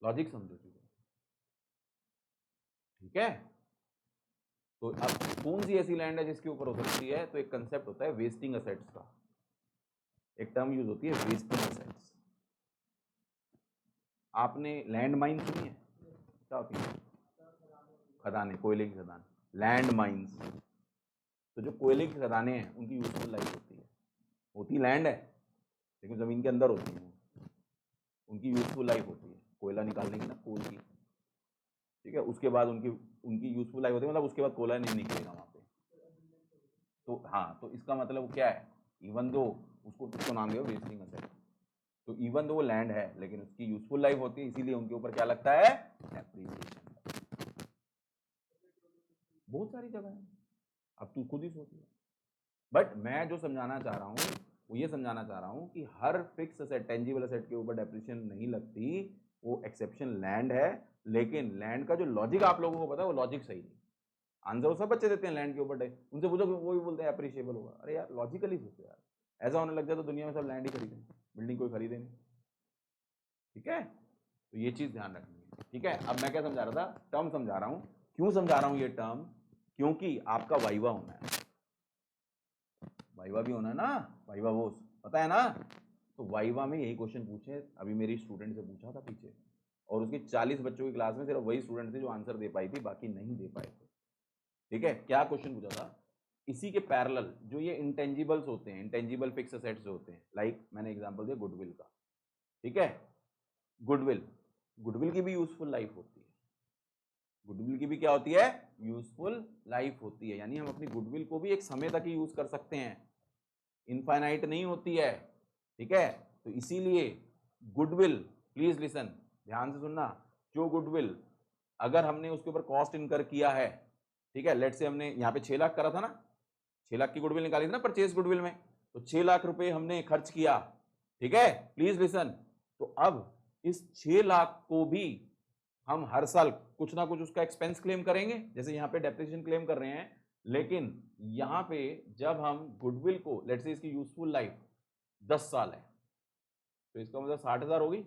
लॉजिक समझो चीजें, ठीक है? तो अब कौन सी ऐसी लैंड है जिसके ऊपर हो सकती है? तो एक कंसेप्ट होता है वेस्टिंग असेट्स का, एक टर्म यूज होती है वेस्टिंग असेट्स। आपने लैंड माइन सुनी है? क्या होती है? खदानें, कोयले की खदान, लैंड माइंस। तो जो कोयले की खदानें हैं उनकी यूजफुल लाइफ होती लैंड है लेकिन जमीन के अंदर होती है, उनकी यूजफुल लाइफ होती है कोयला निकालने की ना, कोल की, ठीक है? उसके बाद उनकी उनकी यूजफुल लाइफ होती है, मतलब उसके बाद कोयला नहीं निकलेगा वहां पे। तो हाँ, तो इसका मतलब क्या है? इवन दो उसको नाम दिया वेस्टिंग असेट, तो इवन दो वो लैंड है लेकिन उसकी यूजफुल लाइफ होती है, इसीलिए उनके ऊपर क्या लगता है? डेप्रिसिएशन। बहुत सारी जगह है, अब तू खुद ही सोच ले। बट मैं जो समझाना चाह रहा हूँ वो ये समझाना चाह रहा हूँ कि हर फिक्स असेट, टेंजिबल असेट के ऊपर डेप्रिसिएशन नहीं लगती, वो एक्सेप्शन लैंड है। लेकिन लैंड का जो लॉजिक आप लोगों को पता है वो लॉजिक सही नहीं। आंसर सब बच्चे देते हैं लैंड के ऊपर, उनसे पूछो वो भी बोलते हैं अप्रिशिएबल होगा। अरे यार लॉजिकली सोचो यार, ऐसा होने लग जाए तो दुनिया में सब लैंड ही खरीदें, बिल्डिंग कोई खरीदे नहीं, ठीक है? तो ये चीज ध्यान रखनी है, ठीक है? अब मैं क्या समझा रहा था? टर्म समझा रहा हूँ। क्यों समझा रहा हूँ ये टर्म? क्योंकि आपका वाइवा होना है, वाइवा भी होना है ना, वाइवा वो पता है ना? तो वाइवा में यही क्वेश्चन पूछे, अभी मेरी स्टूडेंट से पूछा था पीछे, और उसके 40 बच्चों की क्लास में सिर्फ वही स्टूडेंट थे जो आंसर दे पाई थी, बाकी नहीं दे पाए थे, ठीक है? क्या क्वेश्चन पूछा था? इसी के पैरेलल जो ये इंटेंजिबल्स होते हैं, इंटेंजिबल फिक्स असेट्स जो होते हैं, लाइक मैंने एग्जांपल दिया गुडविल का, ठीक है? गुडविल, गुडविल की भी यूजफुल लाइफ होती है, गुडविल की भी क्या होती है? यूजफुल लाइफ होती है, यानी हम अपनी गुडविल को भी एक समय तक ही यूज कर सकते हैं, इनफाइनाइट नहीं होती है, ठीक है? तो इसीलिए गुडविल, प्लीज लिसन, ध्यान से सुनना, जो गुडविल अगर हमने उसके ऊपर कॉस्ट इनकर किया है, ठीक है? लेट से हमने यहाँ पे 6 लाख करा था ना, 6 लाख की गुडविल निकाली थी ना परचेज गुडविल में, तो 6 लाख रुपए हमने खर्च किया, ठीक है? Please listen. तो अब इस 6 लाख को भी हम हर साल कुछ ना कुछ उसका एक्सपेंस क्लेम करेंगे, जैसे यहाँ पे डेप्रिसिएशन क्लेम कर रहे हैं, लेकिन यहाँ पे जब हम गुडविल को, लेट्स से इसकी यूजफुल लाइफ 10 साल है, तो इसका मतलब 60,000 होगी,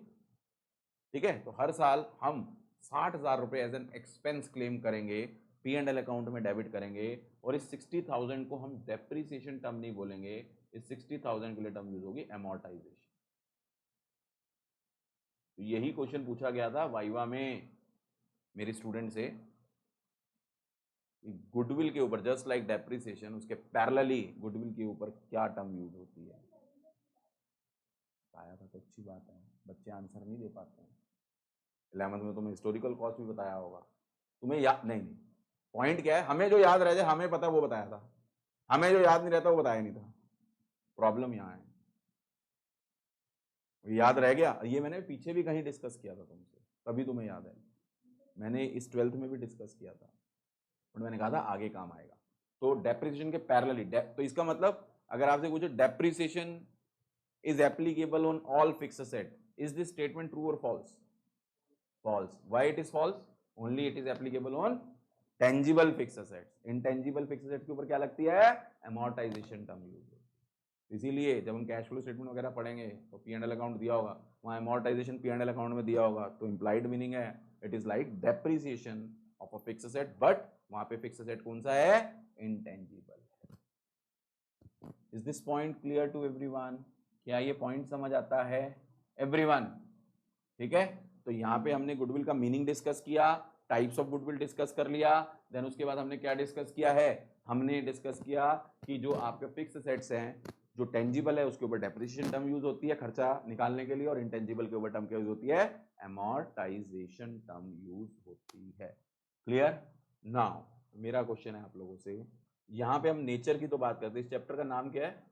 ठीक है? तो हर साल हम 60,000 रुपए एज एन एक्सपेंस क्लेम करेंगे, P&L अकाउंट में डेबिट करेंगे, और इस 60,000 को हम डेप्रिसिएशन टर्म नहीं बोलेंगे, इस 60,000 के लिए टर्म यूज होगी एमोर्टाइजेशन। तो यही क्वेश्चन पूछा गया था वाइवा में मेरी स्टूडेंट से, गुडविल के ऊपर जस्ट लाइक डेप्रिसिएशन, उसके पैरेलली गुडविल के ऊपर क्या टर्म यूज होती है। आया था तो अच्छी बात है, बच्चे आंसर नहीं दे पाते हैं। 11th में तुम्हें हिस्टोरिकल कॉस्ट भी बताया होगा, तुम्हें याद नहीं, पॉइंट क्या है? हमें जो याद रह जाए, हमें पता वो बताया था, हमें जो याद नहीं रहता वो बताया नहीं था। प्रॉब्लम यहाँ है, याद रह गया। ये मैंने पीछे भी कहीं डिस्कस किया था तुमसे, तभी तुम्हें याद है। मैंने इस 12th में भी डिस्कस किया था, और मैंने कहा था आगे काम आएगा। तो डेप्रिसिएशन के पैरेलली, तो इसका मतलब अगर आपसे पूछे depreciation is applicable on all fixed asset, is this statement true or false? False. Why it is false? Only it is applicable on tangible fixed assets. Intangible fixed assets के ऊपर क्या लगती है? amortization term use. इसीलिए जब हम cash flow statement वगैरह पढ़ेंगे तो P&L अकाउंट दिया होगा, वहाँ amortization P&L अकाउंट में दिया होगा, तो implied मीनिंग है it is like depreciation of a fix asset, but वहाँ पे फिक्स असेट कौन सा है? Intangible. Is this point clear to everyone? क्या ये पॉइंट समझ आता है? एवरीवन। ठीक है, तो यहाँ पे हमने गुडविल का मीनिंग डिस्कस किया, टाइप्स ऑफ गुडविल डिस्कस कर लिया। देन उसके बाद हमने क्या डिस्कस किया है, हमने डिस्कस किया कि जो आपके फिक्स सेट्स हैं, जो टेंजिबल है उसके ऊपर डेप्रिसिएशन टर्म यूज होती है खर्चा निकालने के लिए, और इंटेंजिबल के ऊपर टर्म क्या यूज होती है, अमोर्टाइजेशन टर्म यूज होती है। क्लियर? नाउ मेरा क्वेश्चन है आप लोगों से, यहां पे हम नेचर की तो बात करते हैं, इस चैप्टर का नाम क्या है,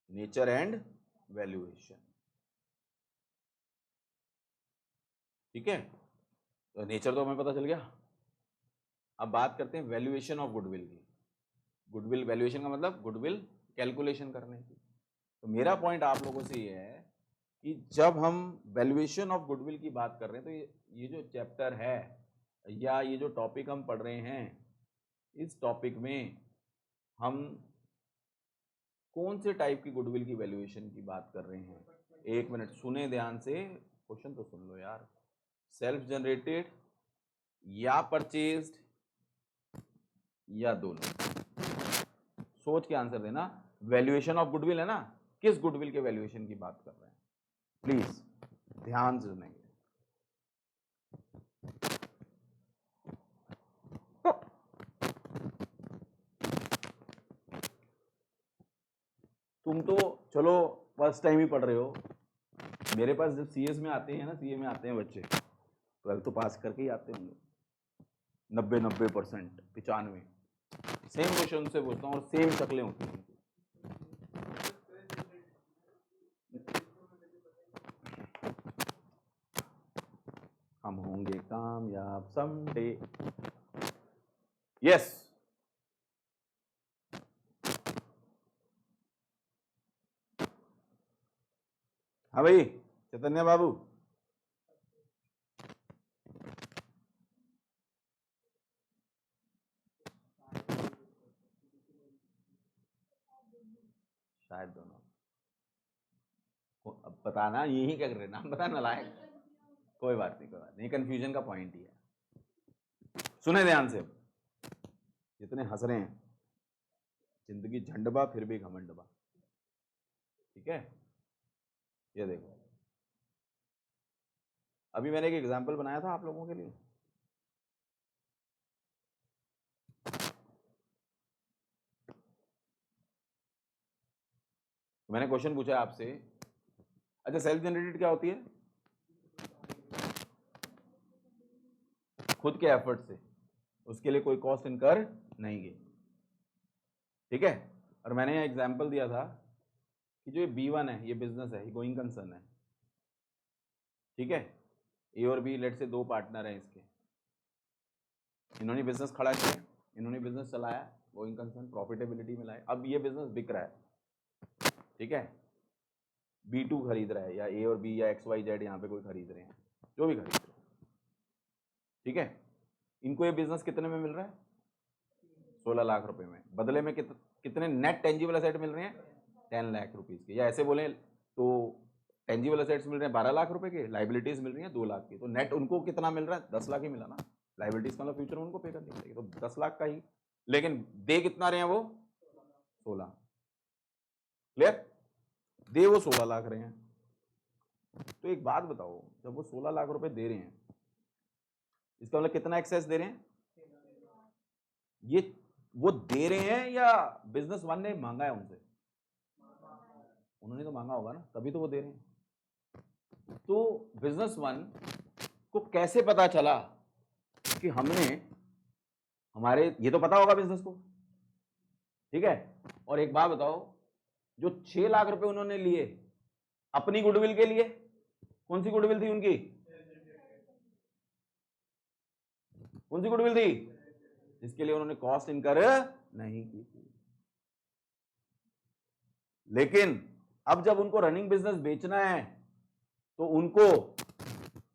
नेचर एंड वैल्यूएशन। ठीक है, तो नेचर तो हमें पता चल गया। अब बात करते हैं वैल्यूएशन ऑफ गुडविल की। गुडविल वैल्यूएशन का मतलब गुडविल कैलकुलेशन करने की। तो मेरा पॉइंट आप लोगों से ये है कि जब हम वैल्यूएशन ऑफ गुडविल की बात कर रहे हैं, तो ये जो चैप्टर है या ये जो टॉपिक हम पढ़ रहे हैं, इस टॉपिक में हम कौन से टाइप की गुडविल की वैल्यूएशन की बात कर रहे हैं। एक मिनट सुने ध्यान से, क्वेश्चन तो सुन लो यार। सेल्फ जनरेटेड या परचेज्ड या दोनों, सोच के आंसर देना। वैल्यूएशन ऑफ गुडविल है ना, किस गुडविल के वैल्यूएशन की बात कर रहे हैं, प्लीज ध्यान से सुनेंगे। तुम तो चलो फर्स्ट टाइम ही पढ़ रहे हो, मेरे पास जब सीएस में आते हैं ना, सीए में आते हैं बच्चे, 12th तो पास करके ही आते होंगे, 90% 95, सेम क्वेश्चन से पूछता हूँ और सेम शक्लें होती हैं। हम होंगे कामयाब समडे। यस, हाँ भाई चैतन्य बाबू, शायद दोनों। अब बताना यही क्या कर रहे, नाम बताना लायक। कोई बात नहीं, कोई बात नहीं, कंफ्यूजन का पॉइंट ही है। सुने ध्यान से, जितने हंस रहे हैं, जिंदगी झंडबा फिर भी घमंडबा। ठीक है, ये देखो, अभी मैंने एक एग्जाम्पल बनाया था आप लोगों के लिए। मैंने क्वेश्चन पूछा आपसे, अच्छा सेल्फ जनरेटेड क्या होती है, खुद के एफर्ट से, उसके लिए कोई कॉस्ट इनकर नहीं की। ठीक है, और मैंने यहाँ एग्जाम्पल दिया था कि जो ये B1 है, ये बिजनेस है, ये गोइंग कंसर्न है। ठीक है, ए और बी लेट से दो पार्टनर हैं इसके, इन्होंने बिजनेस खड़ा किया, इन्होंने बिजनेस चलाया, गोइंग कंसर्न प्रॉफिटेबिलिटी में लाए, अब ये बिजनेस बिक रहा है। ठीक है, B2 खरीद रहा है, या ए और बी या XYZ यहाँ पे कोई खरीद रहे हैं, जो भी खरीद रहे हैं। ठीक है, इनको ये बिजनेस कितने में मिल रहा है, 16 लाख रुपए में। बदले में कितने नेट टेंजिबल एसेट मिल रहे हैं, 10 लाख रुपीज के, या ऐसे बोले तो टेंजिबल एसेट्स मिल रहे हैं 12 लाख रुपए के, लाइबिलिटीज मिल रही हैं 2 लाख की, तो नेट उनको कितना मिल रहा है, 10 लाख ही मिला ना। लाइबिलिटीज का मतलब फ्यूचर में उनको पे करनी पड़ेगी, तो 10 लाख का ही, लेकिन दे कितना रहे हैं वो, 16। क्लियर, दे वो 16 लाख रहे हैं। तो एक बात बताओ, जब वो 16 लाख रुपए दे रहे हैं, इसका मतलब कितना एक्सेस दे रहे हैं, ये वो दे रहे हैं या बिजनेस वन ने मांगा है उनसे, उन्होंने तो मांगा होगा ना, तभी तो वो दे रहे हैं। तो बिजनेस वन को कैसे पता चला कि हमने, हमारे ये तो पता होगा बिजनेस को। ठीक है, और एक बात बताओ, जो 6 लाख रुपए उन्होंने लिए अपनी गुडविल के लिए, कौन सी गुडविल थी उनकी, कौन सी गुडविल थी, जिसके लिए उन्होंने कॉस्ट इनकर नहीं की थी। लेकिन अब जब उनको रनिंग बिजनेस बेचना है, तो उनको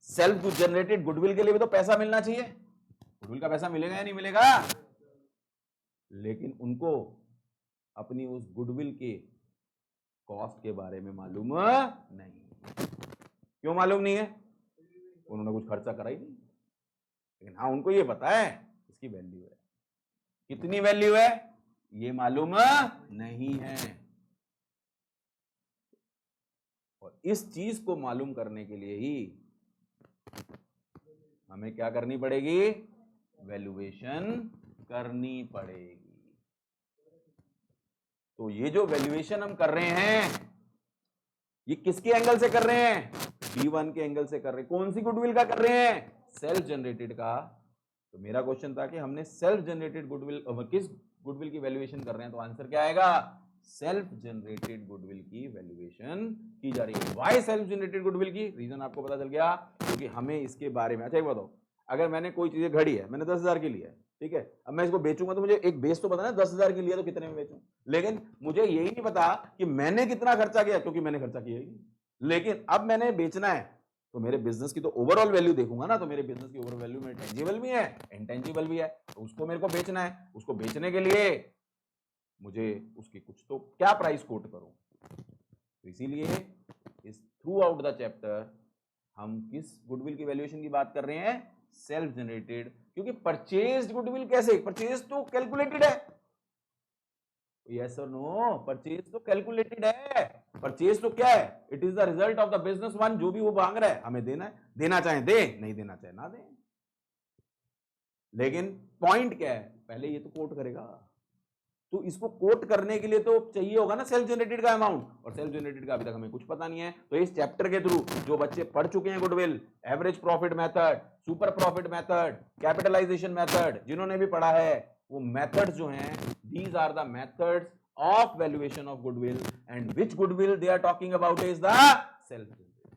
सेल्फ जनरेटेड गुडविल के लिए भी तो पैसा मिलना चाहिए। गुडविल का पैसा मिलेगा या नहीं मिलेगा, लेकिन उनको अपनी उस गुडविल के कॉस्ट के बारे में मालूम नहीं। क्यों मालूम नहीं है, उन्होंने कुछ खर्चा करा ही नहीं, लेकिन हाँ उनको ये पता है इसकी वैल्यू है, कितनी वैल्यू है ये मालूम नहीं है। और इस चीज को मालूम करने के लिए ही हमें क्या करनी पड़ेगी, वैल्यूएशन करनी पड़ेगी। तो ये जो वैल्यूएशन हम कर रहे हैं ये किसके एंगल से कर रहे हैं, D1 के एंगल से कर रहे हैं। कौन सी गुडविल का कर रहे हैं, सेल्फ जनरेटेड का। तो मेरा क्वेश्चन था कि हमने सेल्फ जनरेटेड गुडविल, किस गुडविल की वैल्यूएशन कर रहे हैं, तो आंसर क्या आएगा, सेल्फ जनरेटेड गुडविल की वैल्यूएशन की जा रही है। व्हाई सेल्फ जनरेटेड गुडविल की, रीजन आपको पता चल गया, क्योंकि हमें इसके बारे में, अच्छा एक बताओ, अगर मैंने कोई चीजें घड़ी है, मैंने 10,000 की ली है, ठीक है, अब मैं इसको बेचूंगा तो मुझे एक बेस तो पता ना 10,000 की लिया तो कितने में बेचूं, लेकिन मुझे यही नहीं पता कि मैंने कितना खर्चा किया, क्योंकि मैंने खर्चा किया ही। लेकिन अब मैंने बेचना है तो मेरे बिजनेस की तो ओवरऑल वैल्यू देखूंगा ना, तो मेरे बिजनेस की ओवरऑल वैल्यू में टेंजिबल भी है, इनटेंजिबल भी है, तो उसको मेरे को बेचना है। उसको बेचने के लिए मुझे उसकी कुछ तो क्या प्राइस कोट करूं, तो इसीलिए इस थ्रू आउट द चैप्टर हम किस गुडविल की वैल्यूएशन की बात कर रहे हैं, सेल्फ जनरेटेड। क्योंकि परचेज्ड गुडविल कैसे, परचेज तो कैलकुलेटेड है, यस और नो, परचेज तो कैलकुलेटेड है। परचेज तो क्या है, it is the result of the business one, जो भी वो मांग रहा है हमें देना है, देना चाहे दे, नहीं देना चाहे ना दे। लेकिन पॉइंट क्या है, पहले ये तो कोट करेगा, तो इसको कोट करने के लिए तो चाहिए होगा ना सेल्फ जनरेटेड का अमाउंट, और सेल्फ जनरेटेड का अभी तक हमें कुछ पता नहीं है। तो इस चैप्टर के थ्रू जो बच्चे पढ़ चुके हैं goodwill, average profit method, super profit method, capitalization method, जिन्होंने भी पढ़ा है, वो मेथड्स जो हैं, these are the methods of valuation of goodwill, and which goodwill they are talking about is the self generated.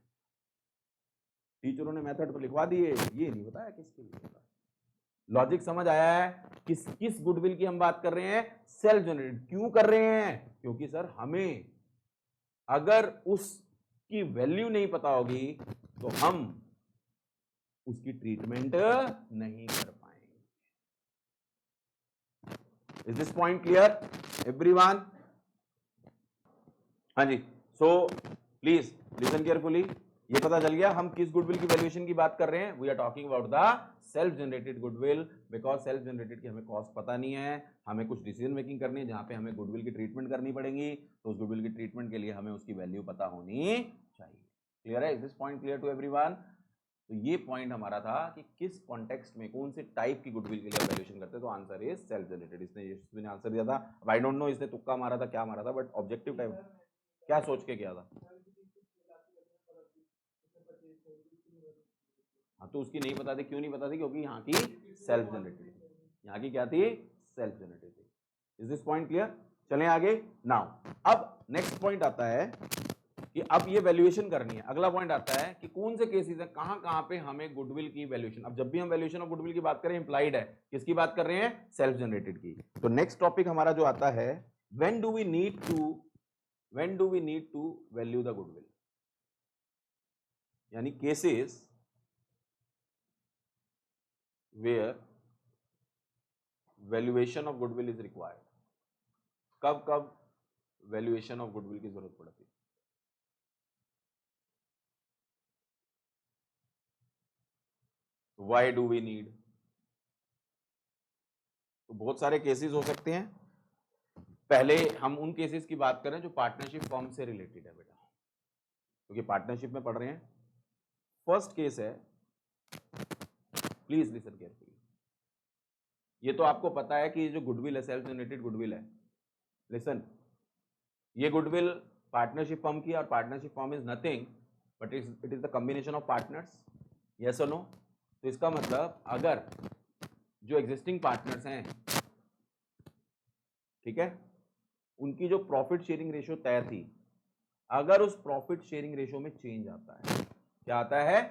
टीचरों ने मेथड तो लिखवा दिए, ये नहीं बताया किसके लिए। लॉजिक समझ आया है, किस किस गुडविल की हम बात कर रहे हैं, सेल्फ जनरेटेड। क्यों कर रहे हैं, क्योंकि सर हमें अगर उसकी वैल्यू नहीं पता होगी तो हम उसकी ट्रीटमेंट नहीं कर पाएंगे। Is this point clear everyone? हाँ जी, सो प्लीज लिसन केयरफुली। ये पता चल गया हम किस गुडविल की वैल्यूएशन की बात कर रहे हैं। We are talking about the self generated goodwill, because self generated की हमें कॉस्ट पता नहीं है, हमें कुछ डिसीजन मेकिंग करनी है जहां पे हमें गुडविल की ट्रीटमेंट करनी पड़ेगी, तो उस गुडविल की ट्रीटमेंट के लिए हमें उसकी वैल्यू पता होनी चाहिए। क्लियर है? Is this point clear to everyone? तो ये पॉइंट हमारा था कि किस कॉन्टेक्स्ट में कौन से टाइप की गुडविल के लिए वैल्यूएशन करते हैं, तो आंसर इज सेल्फ जनरेटेड। इसने आंसर दिया था, अब आई डोंट नो इसने तुक्का मारा था क्या मारा था, बट ऑब्जेक्टिव टाइप क्या सोच के किया था। हाँ, तो उसकी नहीं पता थी, क्यों नहीं पता थी, क्योंकि यहाँ की सेल्फ जनरेटेड, यहाँ की क्या थी, सेल्फ जनरेटेड थी। Is this point clear? चलें आगे नाउ। अब नेक्स्ट पॉइंट आता है कि अब ये वैल्यूएशन करनी है। अगला पॉइंट आता है कि कौन से केसेस हैं, कहां पे हमें गुडविल की वैल्यूएशन। अब जब भी हम वैल्यूएशन ऑफ गुडविल की बात करें, इंप्लाइड है किसकी बात कर रहे हैं, सेल्फ जनरेटेड की। तो नेक्स्ट टॉपिक हमारा जो आता है, when do we need to value the goodwill, यानी cases where valuation of goodwill is required। कब कब valuation of goodwill की जरूरत पड़ती है? Why do we need? तो बहुत सारे केसेस हो सकते हैं। पहले हम उन केसेस की बात करें जो पार्टनरशिप फॉर्म से रिलेटेड है बेटा, क्योंकि पार्टनरशिप में पढ़ रहे हैं। फर्स्ट केस है, प्लीज लिसन केयरफुली। ये तो आपको पता है कि जो गुडविल है, सेल्फ जनरेटेड गुडविल है। लिसन, ये गुडविल पार्टनरशिप फर्म की, और partnership firm is nothing but it is the combination of partners. Yes और नो? तो इसका मतलब अगर जो एग्जिस्टिंग पार्टनर्स हैं, ठीक है, उनकी जो प्रॉफिट शेयरिंग रेशियो तय थी, अगर उस प्रॉफिट शेयरिंग रेशियो में चेंज आता है, क्या आता है,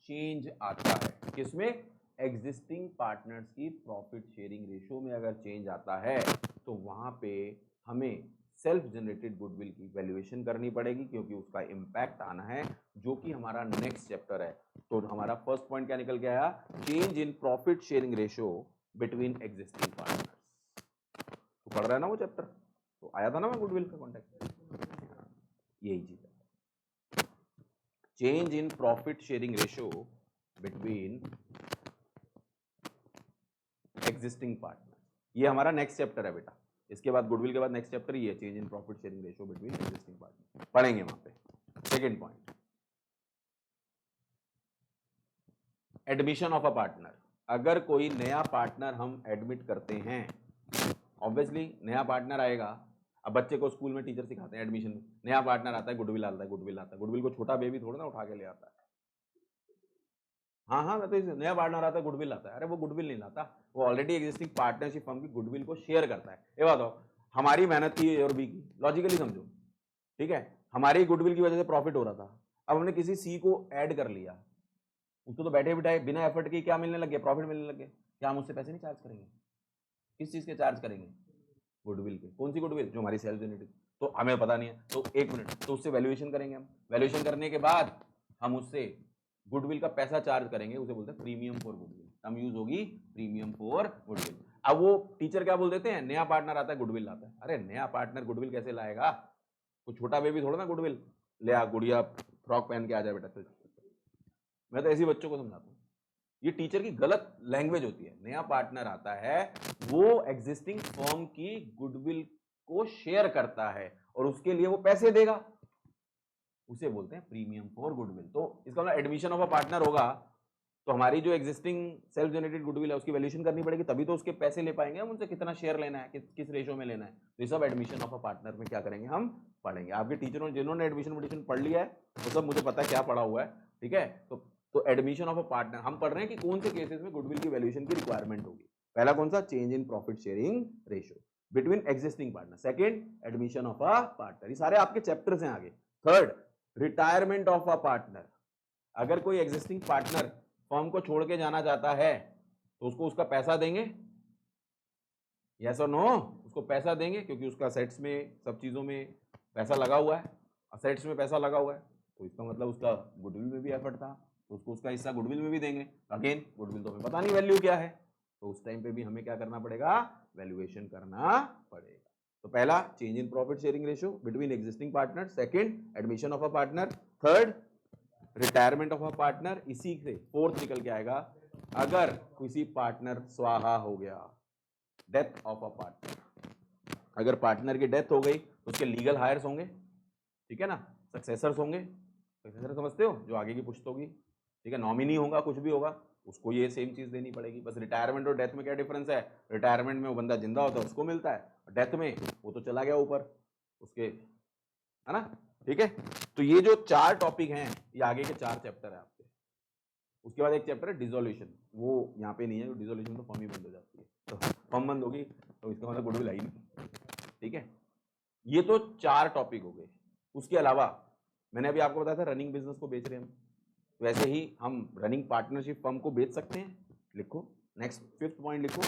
चेंज आता है किसमें, एग्जिस्टिंग पार्टनर्स की प्रॉफिट शेयरिंग रेशियो में अगर चेंज आता है, तो वहां पे हमें सेल्फ जनरेटेड गुडविल की वैल्यूएशन करनी पड़ेगी, क्योंकि उसका इंपैक्ट आना है, जो कि हमारा नेक्स्ट चैप्टर है। तो हमारा फर्स्ट पॉइंट क्या निकल के आया, change in profit sharing ratio between existing partners. तो पढ़ रहा है ना वो चैप्टर, तो आया था ना मैं गुडविल का कॉन्टेक्ट, यही चीज है, change in profit sharing ratio between existing partner. ये हमारा नेक्स्ट चैप्टर है बेटा, इसके बाद गुडविल के बाद नेक्स्ट चैप्टर ये change in profit sharing ratio between existing partner, पढ़ेंगे वहां पे। Second point, admission of a partner. अगर कोई नया पार्टनर हम एडमिट करते हैं, ऑब्वियसली नया पार्टनर आएगा। अब बच्चे को स्कूल में टीचर सिखाते हैं एडमिशन में, नया पार्टनर आता है, गुडविल आता है, गुडविल आता है। गुडविल को छोटा बेबी थोड़ा ना उठा के ले आता है। हाँ हाँ, मैं तो इसे नया पार्टनर आता है गुडविल आता है। अरे वो गुडविल नहीं लाता, वो ऑलरेडी एग्जिस्टिंग पार्टनरशिप फर्म की गुडविल को शेयर करता है। ये बात हो, हमारी मेहनत की और बी की, लॉजिकली समझो, ठीक है। हमारी गुडविल की वजह से प्रॉफिट हो रहा था, अब हमने किसी सी को ऐड कर लिया, उसको तो बैठे बिठाए बिना एफर्ट के क्या मिलने लग गया, प्रॉफिट मिलने लग गया। क्या हम उससे पैसे नहीं चार्ज करेंगे? किस चीज के चार्ज करेंगे? गुडविल के। कौन सी गुडविल? जो हमारी सेल्फ जनरेटेड। तो हमें पता नहीं है, तो एक मिनट, तो उससे वैल्यूएशन करेंगे हम। वैल्यूएशन करने के बाद हम उससे गुडविल का पैसा चार्ज करेंगे, उसे बोलते हैं premium for goodwill. Term use होगी प्रीमियम फॉर गुडविल। अब वो टीचर क्या बोल देते हैं, नया पार्टनर आता है गुडविल लाता है। अरे नया पार्टनर गुडविल कैसे लाएगा? कोई छोटा बेबी थोड़ा ना गुडविल ले आ, गुड़िया फ्रॉक पहन के आ जाए बेटा। मैं तो ऐसे बच्चों को समझाता हूँ, ये टीचर की गलत लैंग्वेज होती है। नया पार्टनर आता है, वो एग्जिस्टिंग फर्म की गुडविल को शेयर करता है और उसके लिए वो पैसे देगा, उसे बोलते हैं प्रीमियम फॉर गुडविल। तो इसका मतलब एडमिशन ऑफ अ पार्टनर होगा तो हमारी जो एग्जिस्टिंग सेल्फ जनरेटेड गुडविल है उसकी वैल्यूएशन करनी पड़ेगी, तभी तो उसके पैसे ले पाएंगे हम, उनसे कितना शेयर लेना है, किस रेशो में लेना है। तो ये सब एडमिशन ऑफ अ पार्टनर में क्या करेंगे, हम पढ़ेंगे। आपके टीचरों जिन्होंने एडमिशन पढ़ लिया है वो सब मुझे पता है क्या पढ़ा हुआ है, ठीक है। तो एडमिशन ऑफ अ पार्टनर हम पढ़ रहे हैं कि कौन से केसेस में गुडविल की वैल्यूएशन की रिक्वायरमेंट होगी। पहला कौन सा? Change in profit sharing ratio between existing partner. Second, admission of a partner. ये सारे आपके चैप्टर्स हैं आगे। Third, retirement of a partner. अगर कोई एग्जिस्टिंग पार्टनर फर्म को छोड़ के जाना चाहता है तो उसको उसका पैसा देंगे, यस और नो? उसको पैसा देंगे क्योंकि उसका असेट्स में सब चीजों में पैसा लगा हुआ है, असेट्स में पैसा लगा हुआ है, तो इसका मतलब उसका गुडविल में भी एफर्ट था, तो उसको उसका हिस्सा गुडविल में भी देंगे। अगेन गुडविल तो हमें पता नहीं वैल्यू क्या है, तो उस टाइम पे भी हमें क्या करना पड़ेगा, वैल्यूएशन करना पड़ेगा। तो पहला, change in profit sharing ratio between existing partner. Second, admission of a partner. Third, retirement of a partner. इसी से फोर्थ निकल के आएगा, अगर किसी पार्टनर स्वाहा हो गया, डेथ ऑफ अ पार्टनर। अगर पार्टनर की डेथ हो गई तो उसके लीगल हायर्स होंगे, ठीक है ना, सक्सेसर्स होंगे। सक्सेसर समझते हो, जो आगे की पुश्त होगी, ठीक है। नॉमिनी होगा, कुछ भी होगा, उसको ये सेम चीज देनी पड़ेगी। बस रिटायरमेंट और डेथ में क्या डिफरेंस है? रिटायरमेंट में वो बंदा जिंदा होता है उसको मिलता है, डेथ में वो तो चला गया ऊपर उसके, है ना, ठीक है। तो ये जो चार टॉपिक हैं ये आगे के चार चैप्टर है आपके। उसके बाद एक चैप्टर है डिसोल्यूशन, वो यहाँ पे नहीं है, डिसोल्यूशन तो फर्म ही बंद हो जाती है, तो फर्म बंद होगी तो इसका मतलब गुडविल आई नहीं, ठीक है। ये तो चार टॉपिक हो गए। उसके अलावा मैंने अभी आपको बताया था रनिंग बिजनेस को बेच रहे हैं हम, वैसे ही हम रनिंग पार्टनरशिप फर्म को बेच सकते हैं। लिखो नेक्स्ट, फिफ्थ पॉइंट लिखो,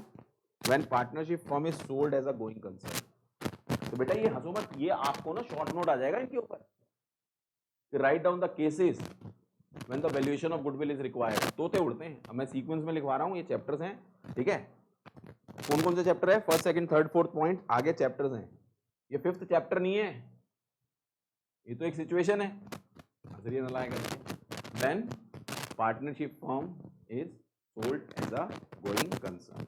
when partnership firm is sold as a going concern. तो बेटा ये हंसो मत, ये आपको ना शॉर्ट नोट आ जाएगा इनके ऊपर, write down the cases when the valuation of goodwill is required. तोते उड़ते हैं, अब मैं सीक्वेंस में लिखवा रहा हूं, ये चैप्टर्स हैं, ठीक है। कौन कौन से चैप्टर है? First, second, third, fourth point आगे चैप्टर्स हैं। ये फिफ्थ चैप्टर नहीं है, ये तो एक सिचुएशन है। नजरिए न लाएगा, when partnership firm is sold as a going concern.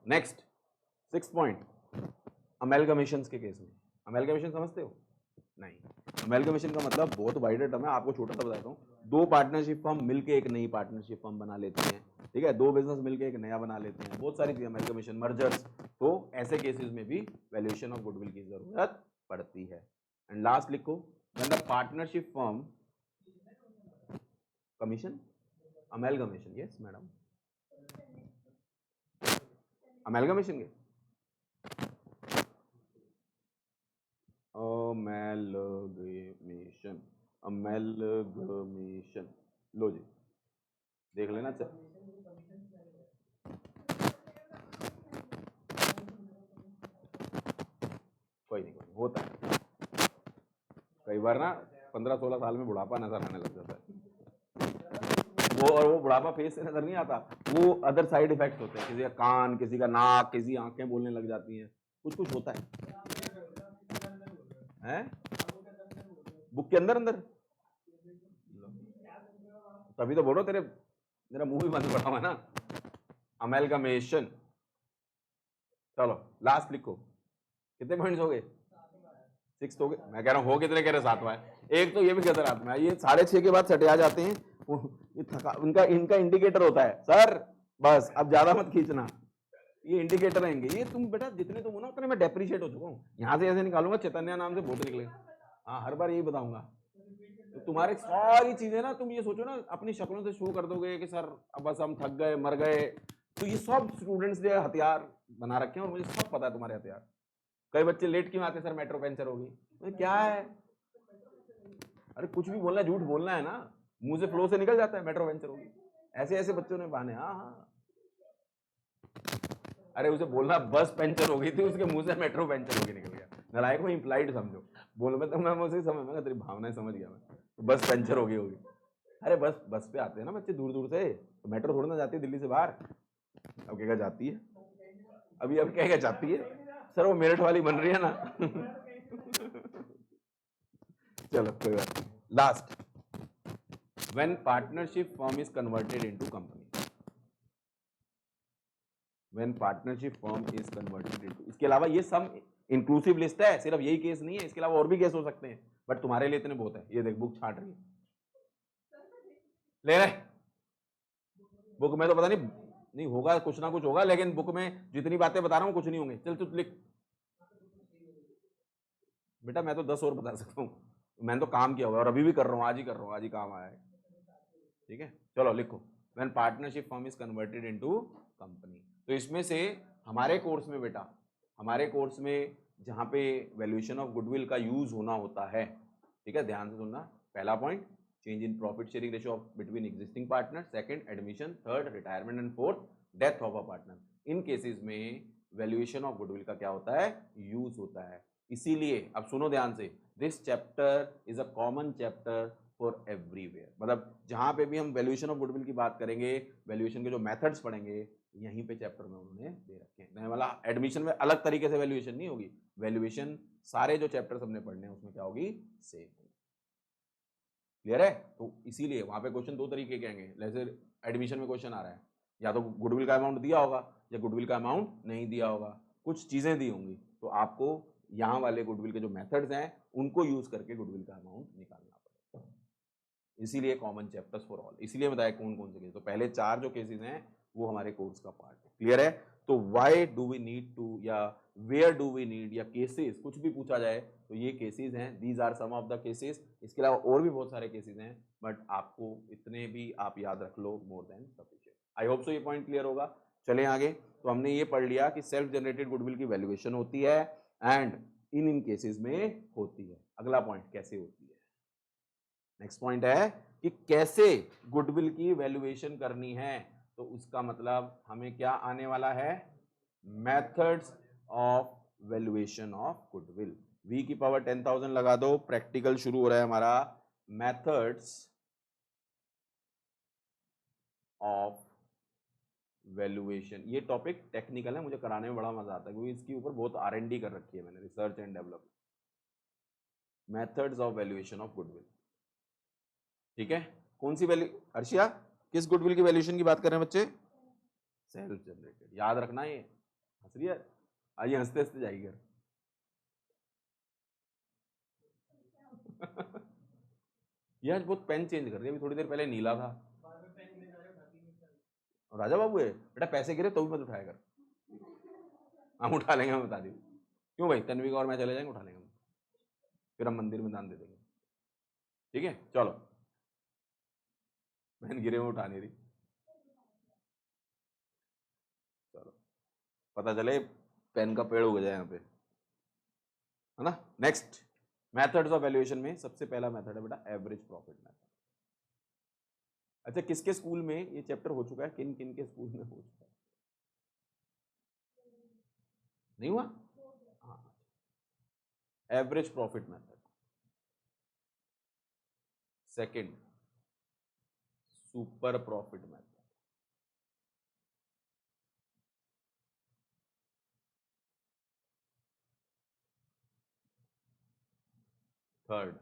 Next, sixth point, amalgamations के केस में। अमेलगमेशन समझते हो? नहीं। अमेलगमेशन का मतलब बहुत वाइडर टर्म है, आपको छोटा सा बताता हूँ। दो पार्टनरशिप फर्म मिलके एक नई पार्टनरशिप फर्म बना लेती हैं, ठीक है। दो बिजनेस मिलके एक नया बना लेते हैं, बहुत सारी चीजें, अमेलगमेशन, मर्जर्स। तो ऐसे केसेस में भी वैल्यूएशन ऑफ गुडविल की जरूरत पड़ती है। एंड लास्ट लिखो, when the partnership firm commission, amalgamation, yes madam, amalgamation के अमेलगमेशन, अमेलगमेशन, लो जी देख लेना। कोई नहीं, कोई होता है, कई बार ना 15-16 साल में बुढ़ापा नजर आने लग जाता है वो, और वो बुढ़ापा फेस से नजर नहीं आता, वो अदर साइड इफेक्ट्स होते हैं, किसी का कान, किसी का नाक, किसी की आंखें बोलने लग जाती हैं, कुछ कुछ होता है, हैं? बुक के अंदर अंदर, तभी तो बोलो तेरे, मेरा मुंह भी बंद पड़ा हुआ ना। अमेलगमेशन, चलो लास्ट लिखो, कितने पॉइंट्स हो गए? 6 हो गए, मैं कह रहा हूँ हो कितने कह रहे 7वां है, एक तो ये भी कहते रात में, ये 6:30 के बाद सटे आ जाते हैं, ये थका, इनका इंडिकेटर होता है सर बस अब ज्यादा मत खींचना, ये इंडिकेटर रहेंगे, ये तुम बेटा जितने तुम हो ना उतने मैं डेप्रिशिएट हो चुका हूँ, यहाँ से ऐसे निकालूंगा चैतन्य नाम से बहुत निकलेगा, हाँ हर बार यही बताऊंगा, तो तुम्हारी सारी चीजें ना तुम ये सोचो ना अपनी शक्लों से शो कर दोगे कि सर अब बस हम थक गए मर गए, तो ये सब स्टूडेंट्स ने हथियार बना रखे हैं और मुझे सब पता है तुम्हारे हथियार। कई बच्चे लेट क्यों आते सर मेट्रो पंचर होगी, तो क्या है, अरे कुछ भी बोलना है, झूठ बोलना है ना, मुंह से फ्लो से निकल जाता है मेट्रो पंचर होगी, ऐसे ऐसे बच्चों ने बहाने, हाँ हाँ, अरे उसे बोलना बस पंचर हो गई थी, उसके मुंह से मेट्रो पंचर होगी निकल गया, नालायक को इम्प्लाइड समझो, बोलो मैं उसे समझ मैं तेरी भावनाएं समझ गया मैं, तो बस पंचर हो गई होगी, अरे बस पे आते हैं ना बच्चे दूर दूर से, तो मेट्रो थोड़ी ना जाती है दिल्ली से बाहर, अब क्या जाती है, अभी अब क्या जाती है सर, वो मेरठ वाली बन रही है ना चलो कोई बात नहीं, last, when partnership firm is converted into company, when partnership firm is converted into, इसके अलावा ये सम इंक्लूसिव लिस्ट है, सिर्फ यही केस नहीं है, इसके अलावा और भी केस हो सकते हैं, बट तुम्हारे लिए इतने बहुत है, ये देख बुक छाट रही है, ले रहे बुक में तो पता नहीं होगा, कुछ ना कुछ होगा, लेकिन बुक में जितनी बातें बता रहा हूँ कुछ नहीं होंगे, चल तू लिख बेटा, मैं तो 10 और बता सकता हूँ, मैंने तो काम किया हुआ और अभी भी कर रहा हूँ, आज ही कर रहा हूँ, आज ही काम आया है, ठीक है चलो लिखो, when partnership firm is converted into company, तो इसमें से हमारे कोर्स में बेटा, हमारे कोर्स में जहाँ पे वैल्यूएशन ऑफ गुडविल का यूज होना होता है, ठीक है ध्यान से सुनना, पहला point change in profit sharing ratio of between existing partner, second admission, third retirement and fourth death of a partner, in cases में वैल्यूएशन ऑफ गुडविल का क्या होता है, यूज होता है, इसीलिए अब सुनो ध्यान से, this chapter is a common chapter for everywhere, मतलब जहां पे भी हम वैल्यूएशन ऑफ गुडविल की बात करेंगे, वैल्यूएशन के जो मेथड्स पढ़ेंगे, यहीं पे चैप्टर में उन्होंने दे रखे हैं, मतलब एडमिशन में अलग तरीके से वैल्यूएशन नहीं होगी, वैल्यूएशन सारे जो चैप्टर्स हमने पढ़ने हैं उसमें क्या होगी, सेम, क्लियर है, तो इसीलिए वहां पे क्वेश्चन दो तरीके के आएंगे, जैसे एडमिशन में क्वेश्चन आ रहा है, या तो गुडविल का अमाउंट दिया होगा या गुडविल का अमाउंट नहीं दिया होगा, कुछ चीजें दी होंगी, तो आपको यहाँ वाले गुडविल के जो मेथड्स हैं उनको यूज करके गुडविल का अमाउंट निकालना पड़ेगा, इसीलिए कॉमन चैप्टर्स फॉर ऑल, इसीलिए बताया कौन कौन से केस, तो पहले 4 जो केसेस हैं वो हमारे कोर्स का पार्ट है, क्लियर है, तो why do we need to या वेयर डू वी नीड या केसेस कुछ भी पूछा जाए तो ये केसेस हैं, these are some of the cases, इसके अलावा और भी बहुत सारे केसेस हैं, बट आपको इतने भी आप याद रख लो, more than sufficient, I hope so ये पॉइंट क्लियर होगा। चलें आगे, तो हमने ये पढ़ लिया कि सेल्फ जनरेटेड गुडविल की वैल्यूएशन होती है एंड इन केसेस में होती है, अगला पॉइंट कैसे होती है, नेक्स्ट पॉइंट है कि कैसे गुडविल की वैल्यूएशन करनी है, तो उसका मतलब हमें क्या आने वाला है, methods of valuation of goodwill, v की पावर 10,000 लगा दो, प्रैक्टिकल शुरू हो रहा है हमारा, मेथड्स ऑफ वैल्यूएशन, ये टॉपिक टेक्निकल है, मुझे कराने में बड़ा मजा आता है क्योंकि इसके ऊपर बहुत R&D कर रखी है मैंने, research and development, methods of valuation of goodwill, ठीक है, कौन सी वैल्यू, अर्शिया किस गुडविल की वैल्यूएशन की बात कर रहे हैं बच्चे, सेल्फ जनरेटेड, याद रखना, ये हंस रही है, आइए हंसते हंसते जाइए घर ये आज बहुत पेन चेंज कर रही है, अभी थोड़ी देर पहले नीला था, राजा बाबू है बेटा, पैसे गिरे तो भी मत उठाया कर, हम उठा लेंगे, हम बता दी, क्यों भाई तन्वी और मैं चले जाएंगे, उठा लेंगे, फिर हम मंदिर में दान दे देंगे, ठीक है चलो, बहन गिरे में उठा नहीं रही, चलो पता चले पेन का पेड़ उग जाए यहाँ पे, है ना, नेक्स्ट मेथड्स ऑफ वैल्यूएशन में सबसे पहला मेथड है बेटा एवरेज प्रॉफिट मेथड, अच्छा किसके स्कूल में ये चैप्टर हो चुका है, किन किन के स्कूल में हो चुका है, नहीं हुआ, हाँ, average profit method, second super profit method, third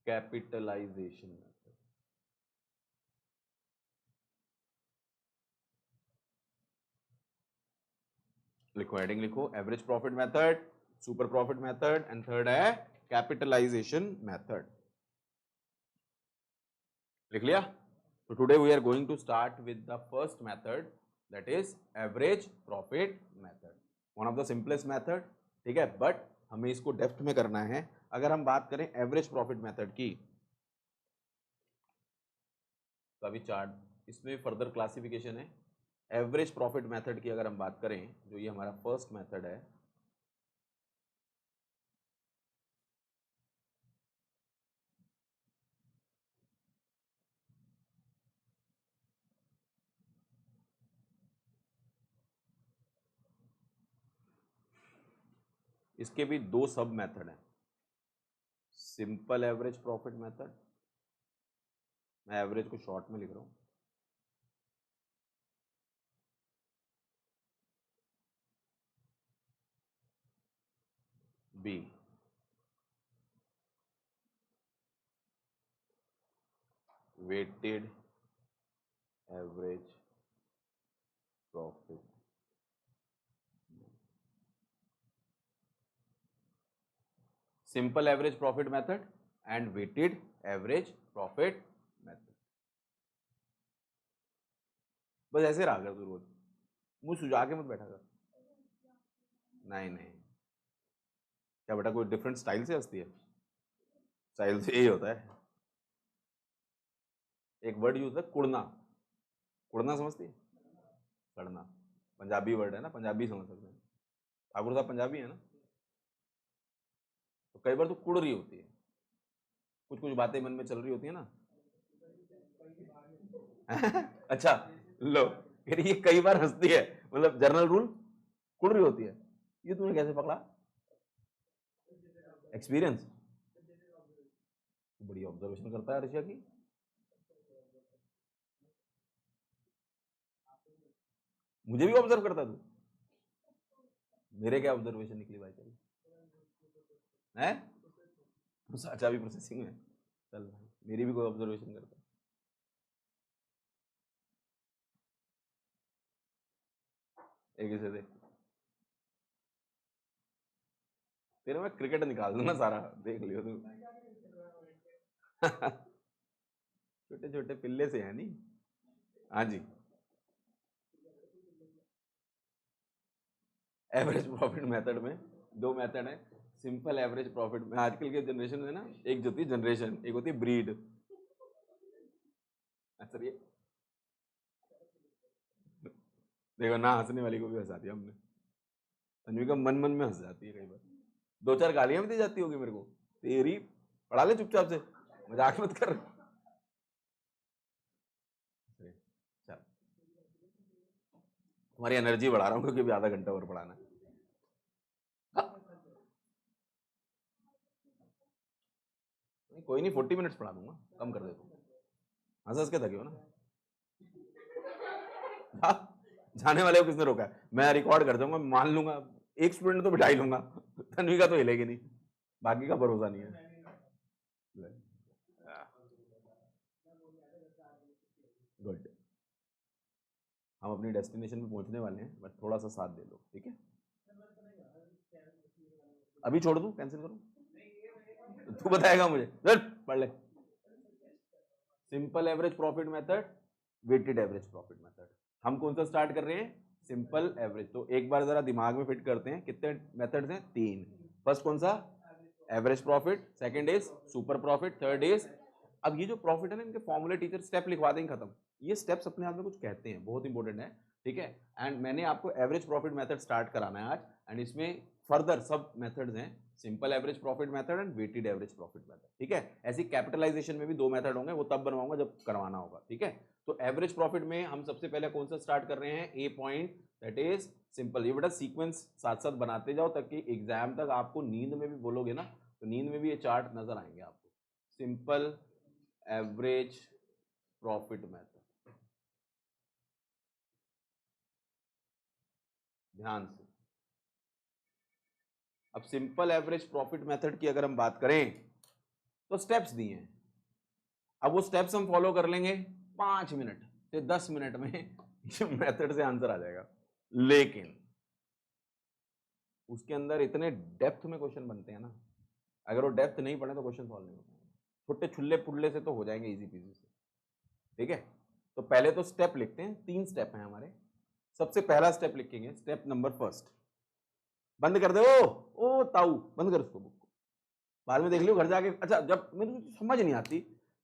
capitalization method, लिखो, हेडिंग लिखो, average profit method, super profit method and third है कैपिटलाइजेशन मेथड। लिख लिया? तो today we are going to start with the first method, that is average profit method, one of the simplest method, ठीक है, but हमें इसको depth में करना है। अगर हम बात करें एवरेज प्रॉफिट मेथड की, तो अभी चार्ट इसमें फर्दर क्लासिफिकेशन है। एवरेज प्रॉफिट मेथड की अगर हम बात करें, जो ये हमारा फर्स्ट मेथड है, इसके भी दो सब मेथड हैं। सिंपल एवरेज प्रॉफिट मेथड, मैं एवरेज को शॉर्ट में लिख रहा हूं, B weighted average profit, simple average profit method and weighted average profit method. बस ऐसे रहा कर तू रोज, मुंह सुझा के मत बैठा कर। नहीं नहीं, क्या बेटा कोई डिफरेंट स्टाइल से हंसती है? स्टाइल से यही होता है। एक वर्ड यूज है कुड़ना, कुड़ना समझती है? सड़ना, पंजाबी वर्ड है ना, पंजाबी समझ सकते हैं। ठाकुर साहब पंजाबी है ना, तो कई बार तो कुड़ रही होती है, कुछ कुछ बातें मन में चल रही होती है ना। अच्छा, लो, फिर ये कई बार हंसती है, मतलब जनरल रूल कुड़ रही होती है, ये तूने कैसे पकड़ा? एक्सपीरियंस, बड़ी ऑब्जर्वेशन करता है ऋषा की। मुझे भी ऑब्जर्व करता तू? मेरे क्या ऑब्जर्वेशन निकली भाई तेरी? हैं? अच्छा, अभी प्रोसेसिंग में, चल भाई मेरी भी कोई ऑब्जर्वेशन करता है। एक इसे देख, तेरे मैं क्रिकेट निकाल दूंगा सारा, देख लियो तू। छोटे छोटे पिल्ले से है नहीं। हाँ जी, एवरेज प्रॉफिट मेथड में दो मेथड है। सिंपल एवरेज प्रॉफिट में आजकल के जनरेशन में ना, एक जो होती है जनरेशन, एक होती है ब्रीड। सर ये देखो ना, हंसने वाली को भी हंसा दिया हमने। तन्विका मन मन में हंस जाती है कई बार, दो चार गालियां भी दी जाती होगी मेरे को, तेरी पढ़ा ले चुपचाप से, मजाक मत कर। चल, तुम्हारी एनर्जी बढ़ा रहा हूँ क्योंकि अभी आधा घंटा और पढ़ाना है। नहीं कोई नहीं, 40 मिनट्स पढ़ा दूंगा, कम कर देता हूँ। हंस हंस के थके हो ना। हाँ, जाने वाले को किसने रोका है? मैं रिकॉर्ड कर दूंगा, मान लूंगा, एक स्टूडेंट तो बिठा ही लूंगा, तन्विका तो हिलेगी नहीं, बाकी का भरोसा नहीं है। गुड, हम अपनी डेस्टिनेशन पे पहुंचने वाले हैं, बस थोड़ा सा साथ दे लो, ठीक है? अभी छोड़ दूं, कैंसिल करूं? तू बताएगा मुझे, चल पढ़ ले। Simple average profit method, weighted average profit method. हम कौन सा स्टार्ट कर रहे हैं? Simple average. तो एक बार जरा दिमाग में फिट करते हैं, कितने मेथड्स हैं? तीन। फर्स्ट कौन सा? Average profit, second is super profit, third is, अब ये जो प्रॉफिट है ना, इनके फॉर्मूले टीचर स्टेप लिखवा देंगे, खत्म। ये स्टेप्स अपने आप में कुछ कहते हैं, बहुत इंपॉर्टेंट है, ठीक है? एंड मैंने आपको एवरेज प्रॉफिट मेथड स्टार्ट कराना है आज, एंड इसमें फर्दर सब मेथड्स हैं, simple average profit method and weighted average profit method, ठीक है? ऐसी कैपिटलाइजेशन में भी दो मेथड होंगे, वो तब बनवाऊंगा जब करवाना होगा, ठीक है? तो एवरेज प्रॉफिट में हम सबसे पहले कौन सा स्टार्ट कर रहे हैं? ए पॉइंट, दैट इज सिंपल। ये बेटा सीक्वेंस साथ साथ बनाते जाओ, ताकि एग्जाम तक आपको नींद में भी बोलोगे ना, तो नींद में भी ये चार्ट नजर आएंगे आपको। सिंपल एवरेज प्रॉफिट मेथड, ध्यान से। अब सिंपल एवरेज प्रॉफिट मेथड की अगर हम बात करें, तो स्टेप्स दिए हैं। अब वो स्टेप्स हम फॉलो कर लेंगे 5 मिनट से 10 मिनट में, मेथड से आंसर आ जाएगा। लेकिन उसके अंदर इतने डेप्थ में क्वेश्चन बनते हैं ना, अगर वो डेप्थ नहीं पढ़े तो क्वेश्चन सॉल्व नहीं होते। छोटे छुल्ले पुल्ले से तो हो जाएंगे इजी पीजी से, ठीक है। तो पहले तो स्टेप लिखते हैं, 3 स्टेप हैं हमारे। सबसे पहला स्टेप लिखेंगे, स्टेप नंबर फर्स्ट। बंद कर दे ओ ताऊ, बंद कर उसको, बुक को बाद में देख लियो घर जाके। अच्छा, जब मेरे को समझ नहीं आती,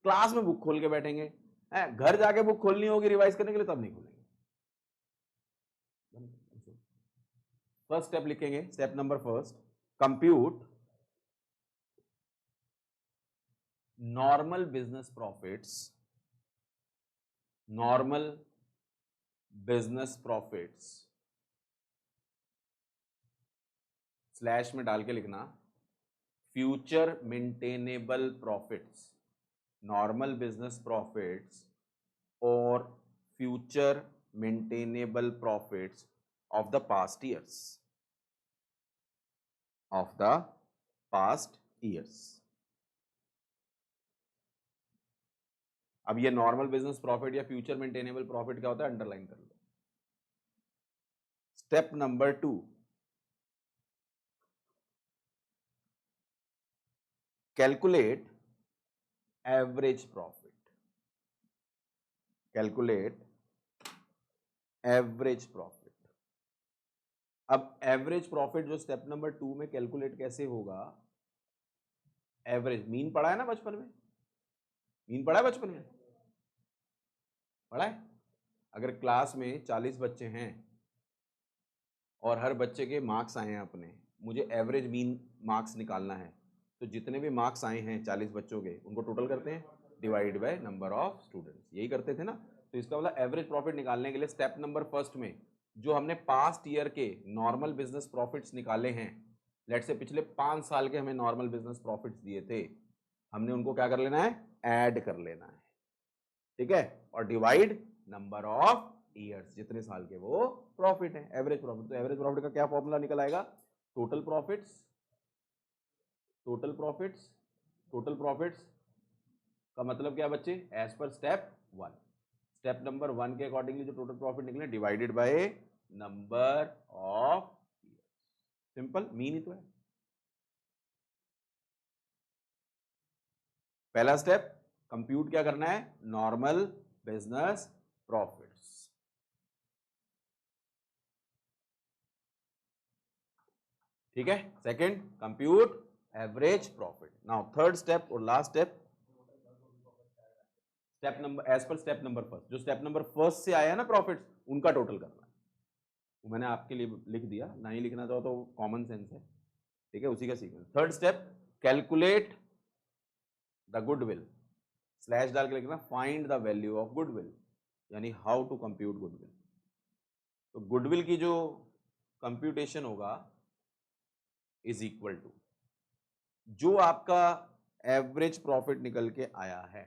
क्लास में बुक खोल के बैठेंगे, घर जाके बुक खोलनी होगी रिवाइज करने के लिए, तब नहीं खोलेंगे। फर्स्ट स्टेप लिखेंगे, step number first, compute normal business profits, normal business profits, slash में डाल के लिखना future maintainable profits, normal business profits और future maintainable profits of the past years, of the past years। अब ये नॉर्मल बिजनेस प्रॉफिट या future maintainable profit क्या होता है, अंडरलाइन कर लो। Step number 2, calculate average profit, calculate average profit. अब एवरेज प्रॉफिट जो स्टेप नंबर 2 में कैलकुलेट कैसे होगा, एवरेज मीन पढ़ा है ना बचपन में, मीन पढ़ा है बचपन में, पढ़ा है। अगर क्लास में 40 बच्चे हैं और हर बच्चे के मार्क्स आए हैं अपने, मुझे एवरेज मीन मार्क्स निकालना है, तो जितने भी मार्क्स आए हैं 40 बच्चों के, उनको टोटल करते हैं, divide by number of students, यही करते थे ना। तो इसका मतलब एवरेज प्रॉफिट निकालने के लिए स्टेप नंबर फर्स्ट में जो हमने पास्ट ईयर के नॉर्मल बिजनेस प्रॉफिट्स निकाले हैं, लेट से पिछले 5 साल के हमें नॉर्मल बिजनेस प्रॉफिट्स दिए थे, हमने उनको क्या कर लेना है, ऐड कर लेना है, ठीक है, और डिवाइड नंबर ऑफ ईयर्स, जितने साल के वो प्रॉफिट है, एवरेज प्रॉफिट। तो एवरेज प्रॉफिट का क्या फॉर्मूला निकल आएगा, total profits, total profits, total profits का मतलब क्या बच्चे, as per step 1, step number 1 के अकॉर्डिंगली जो टोटल प्रॉफिट निकले divided by number of years, simple, mean he तो है। पहला स्टेप, कंप्यूट क्या करना है, नॉर्मल बिजनेस प्रॉफिट्स, ठीक है। Second, compute average profit. Now third step और last step, step number as per step number first, जो स्टेप नंबर फर्स्ट से आया है ना प्रॉफिट्स, उनका टोटल करना है। वो मैंने आपके लिए लिख दिया, ना ही लिखना चाहो तो कॉमन सेंस है, ठीक है, उसी का sequence. Third step, calculate the goodwill, slash डाल के लिखना find the value of goodwill, यानी हाउ टू कंप्यूट गुडविल। तो गुडविल की जो कंप्यूटेशन होगा इज इक्वल टू जो आपका एवरेज प्रॉफिट निकल के आया है,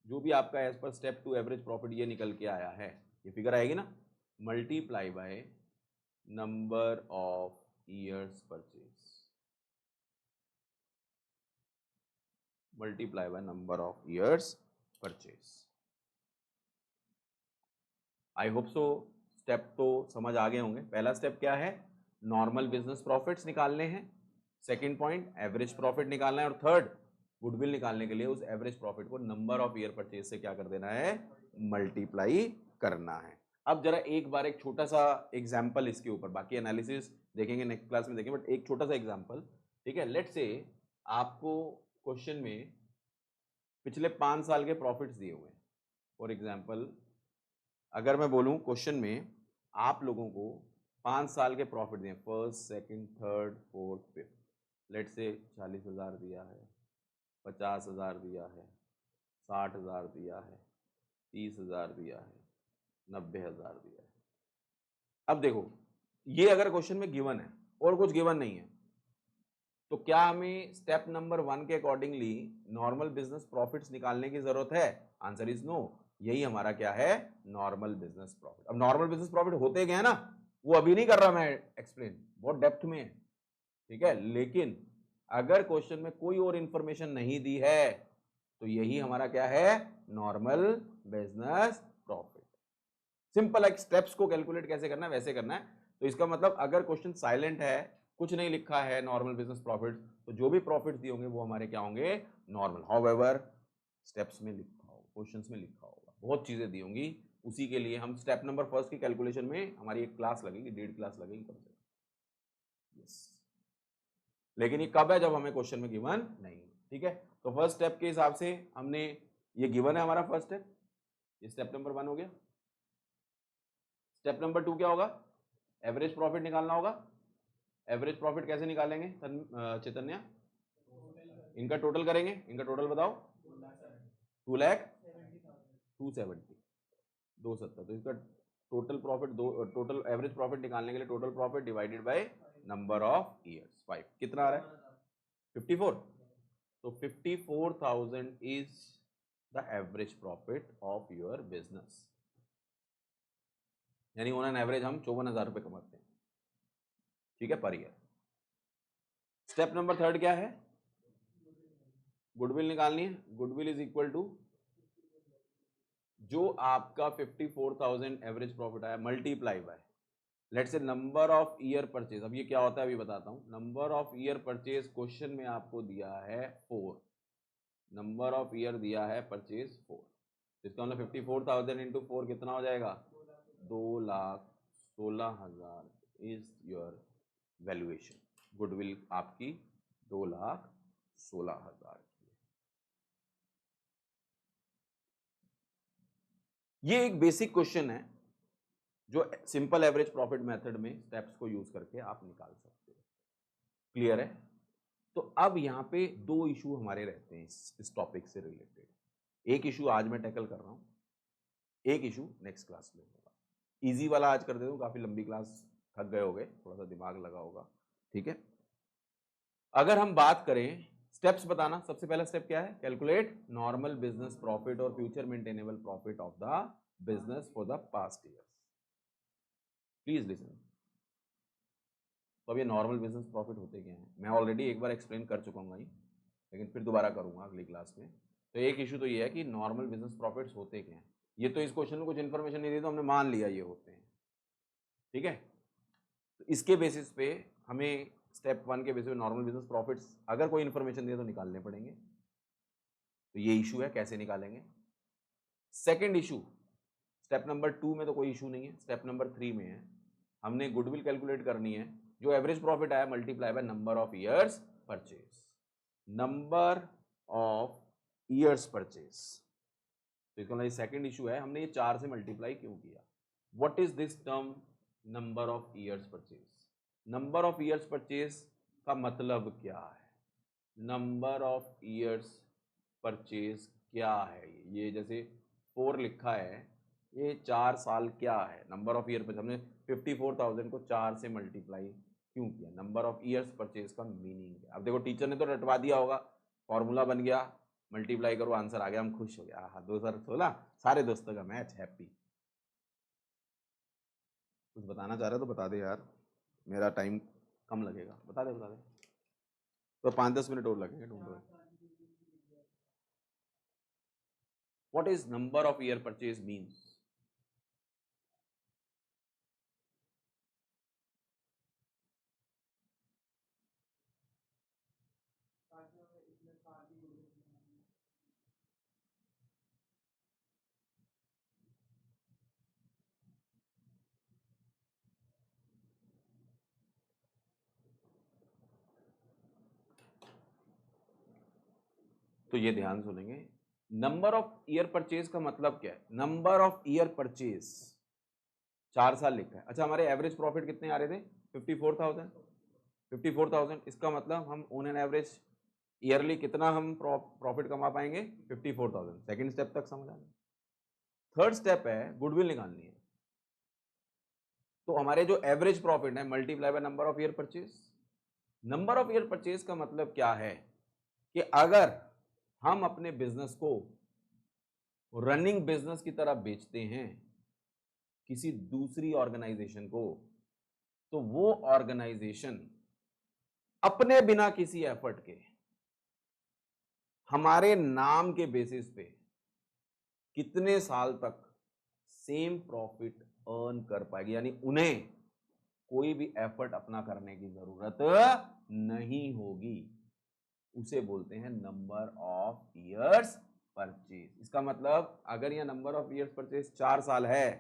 जो भी आपका as per step 2 average profit ये निकल के आया है, ये फिगर आएगी ना, multiply by number of years purchase, multiply by number of years purchase. I hope so step तो समझ आ गए होंगे। पहला स्टेप क्या है, नॉर्मल बिजनेस प्रॉफिट्स निकालने हैं, सेकंड पॉइंट एवरेज प्रॉफिट निकालना है, और थर्ड गुडविल निकालने के लिए उस एवरेज प्रॉफिट को नंबर ऑफ ईयर परचेज से क्या कर देना है, मल्टीप्लाई करना है। अब जरा एक बार एक छोटा सा एग्जाम्पल इसके ऊपर, बाकी एनालिसिस देखेंगे नेक्स्ट क्लास में देखेंगे, बट एक छोटा सा एग्जाम्पल, ठीक है। लेट्स से आपको क्वेश्चन में पिछले 5 साल के प्रॉफिट्स दिए हुए हैं। फॉर एग्जाम्पल अगर मैं बोलूं क्वेश्चन में आप लोगों को 5 साल के प्रॉफिट दिए, first, second, third, fourth, fifth, let say 40,000 दिया है, 50,000 दिया है, 60,000 दिया है, 30,000 दिया है, 90,000 दिया है। अब देखो, ये अगर क्वेश्चन में गिवन है और कुछ गिवन नहीं है, तो क्या हमें स्टेप नंबर 1 के अकॉर्डिंगली नॉर्मल बिजनेस प्रॉफिट्स निकालने की जरूरत है, आंसर इज नो। यही हमारा क्या है, नॉर्मल बिजनेस प्रॉफिट। अब नॉर्मल बिजनेस प्रॉफिट होते गए ना, वो अभी नहीं कर रहा मैं एक्सप्लेन, बहुत डेप्थ में है, ठीक है। लेकिन अगर क्वेश्चन में कोई और इंफॉर्मेशन नहीं दी है तो यही हमारा क्या है, नॉर्मल बिजनेस प्रॉफिट। सिंपल, एक स्टेप्स को कैलकुलेट कैसे करना है वैसे करना है। तो इसका मतलब अगर क्वेश्चन साइलेंट है, कुछ नहीं लिखा है नॉर्मल बिजनेस प्रॉफिट, तो जो भी प्रॉफिट दिए होंगे वो हमारे क्या होंगे, नॉर्मल। हाउएवर स्टेप्स में लिखा होगा, क्वेश्चंस में लिखा होगा, बहुत चीजें दी होंगी, उसी के लिए हम स्टेप नंबर फर्स्ट की कैलकुलेशन में हमारी एक क्लास लगेगी, 1.5 क्लास लगेगी कम से कम। यस, लेकिन ये कब है, जब हमें क्वेश्चन में गिवन नहीं। ठीक है, तो फर्स्ट स्टेप के हिसाब से हमने, ये गिवन है हमारा फर्स्ट स्टेप, ये स्टेप नंबर 1 हो गया। स्टेप नंबर 2 क्या होगा, एवरेज प्रॉफिट निकालना होगा। एवरेज प्रॉफिट कैसे निकालेंगे चैतन्य, इनका टोटल करेंगे, इनका टोटल बताओ। 2,70,270, 270, तो इसका total profit, total average profit निकालने के लिए total profit divided by number of years, 5, कितना आ रहा है 54। तो 54,000 is the average profit of your business, यानी ऑन एन एवरेज हम 54,000 रुपए कमाते हैं। ठीक है, पर ईयर। स्टेप नंबर 3 क्या है, गुडविल निकालनी है। गुडविल इज इक्वल टू जो आपका 54,000 एवरेज प्रॉफिट आया multiply by, let's say number of year purchase. अब ये क्या होता है अभी बताता हूं। Number of year purchase question में आपको दिया है 4, नंबर ऑफ ईयर दिया है परचेज 4, इसका मतलब 54,000 इंटू 4 कितना हो जाएगा, 2,16,000 इज योर वैल्यूएशन। गुडविल आपकी 2,16,000। ये एक बेसिक क्वेश्चन है जो सिंपल एवरेज प्रॉफिट मेथड में स्टेप्स को यूज करके आप निकाल सकते हो। क्लियर है। तो अब यहाँ पे 2 इशू हमारे रहते हैं इस टॉपिक से रिलेटेड। एक इशू आज मैं टैकल कर रहा हूँ, एक इशू नेक्स्ट क्लास में होगा। इजी वाला आज कर देता हूँ, काफी लंबी क्लास, थक गए होगे, थोड़ा सा दिमाग लगा होगा। ठीक है, अगर हम बात करें स्टेप्स बताना, सबसे पहला स्टेप क्या है, कैलकुलेट नॉर्मल बिजनेस प्रॉफिट और future maintainable profit of the business for the past year. Please listen. तो अब ये नॉर्मल बिजनेस प्रॉफिट होते क्या हैं, मैं ऑलरेडी एक बार एक्सप्लेन कर चुका हूँ, लेकिन फिर दोबारा करूंगा अगली क्लास में। तो एक इशू तो ये है कि नॉर्मल बिजनेस प्रॉफिट्स होते क्या हैं। ये तो इस क्वेश्चन में कुछ इन्फॉर्मेशन नहीं दी, तो हमने मान लिया ये होते हैं। ठीक है, तो इसके बेसिस पे हमें स्टेप 1 के बेसिस पे नॉर्मल बिजनेस प्रॉफिट्स अगर कोई इन्फॉर्मेशन दिए तो निकालने पड़ेंगे। तो ये इशू है, कैसे निकालेंगे। सेकेंड इशू, स्टेप नंबर 2 में तो कोई इशू नहीं है, स्टेप नंबर 3 में है, हमने गुडविल कैलकुलेट करनी है। जो एवरेज प्रॉफिट आया multiply by number of years purchase, number of years purchase. तो इसका मतलब सेकंड इशू है, हमने ये 4 से मल्टीप्लाई क्यों किया। What is this term number of years purchase. Number of years purchase का मतलब क्या है, नंबर ऑफ ईयर्स परचेज क्या है। ये जैसे 4 लिखा है, ये 4 साल क्या है। नंबर ऑफ ईयर परचेज, हमने 54,000 को 4 से मल्टीप्लाई क्यों किया, नंबर ऑफ ईयर्स परचेज का मीनिंग है। अब देखो टीचर ने तो रटवा दिया होगा, फॉर्मूला बन गया, मल्टीप्लाई करो आंसर आ गया, हम खुश हो गया, हाँ 2016 सारे दोस्तों का मैच, हैप्पी। कुछ बताना चाह रहे तो बता दे यार, मेरा टाइम कम लगेगा, बता दे बता दे, तो 5-10 मिनट और लगेंगे ढूंढो। What is number of year purchase means. तो ये ध्यान सुनेंगे, नंबर ऑफ ईयर परचेज का मतलब क्या है। नंबर ऑफ ईयर परचेज 4 साल लिखा है। अच्छा, हमारे एवरेज प्रॉफिट कितने आ रहे थे, 54,000। 54,000, इसका मतलब हम ऑन एन एवरेज ईयरली कितना हम प्रॉफिट कमा पाएंगे, 54,000। सेकंड स्टेप तक समझ आ गया। थर्ड स्टेप है गुडविल निकालनी है। तो हमारे जो एवरेज प्रॉफिट है multiply by number of year purchase. Number of year purchase का मतलब क्या है कि अगर हम अपने बिजनेस को रनिंग बिजनेस की तरह बेचते हैं किसी दूसरी ऑर्गेनाइजेशन को, तो वो ऑर्गेनाइजेशन अपने बिना किसी एफर्ट के हमारे नाम के बेसिस पे कितने साल तक सेम प्रॉफिट अर्न कर पाएगी, यानी उन्हें कोई भी एफर्ट अपना करने की जरूरत नहीं होगी, उसे बोलते हैं नंबर ऑफ ईयर्स परचेज। इसका मतलब अगर यह नंबर ऑफ ईयर्स परचेज 4 साल है,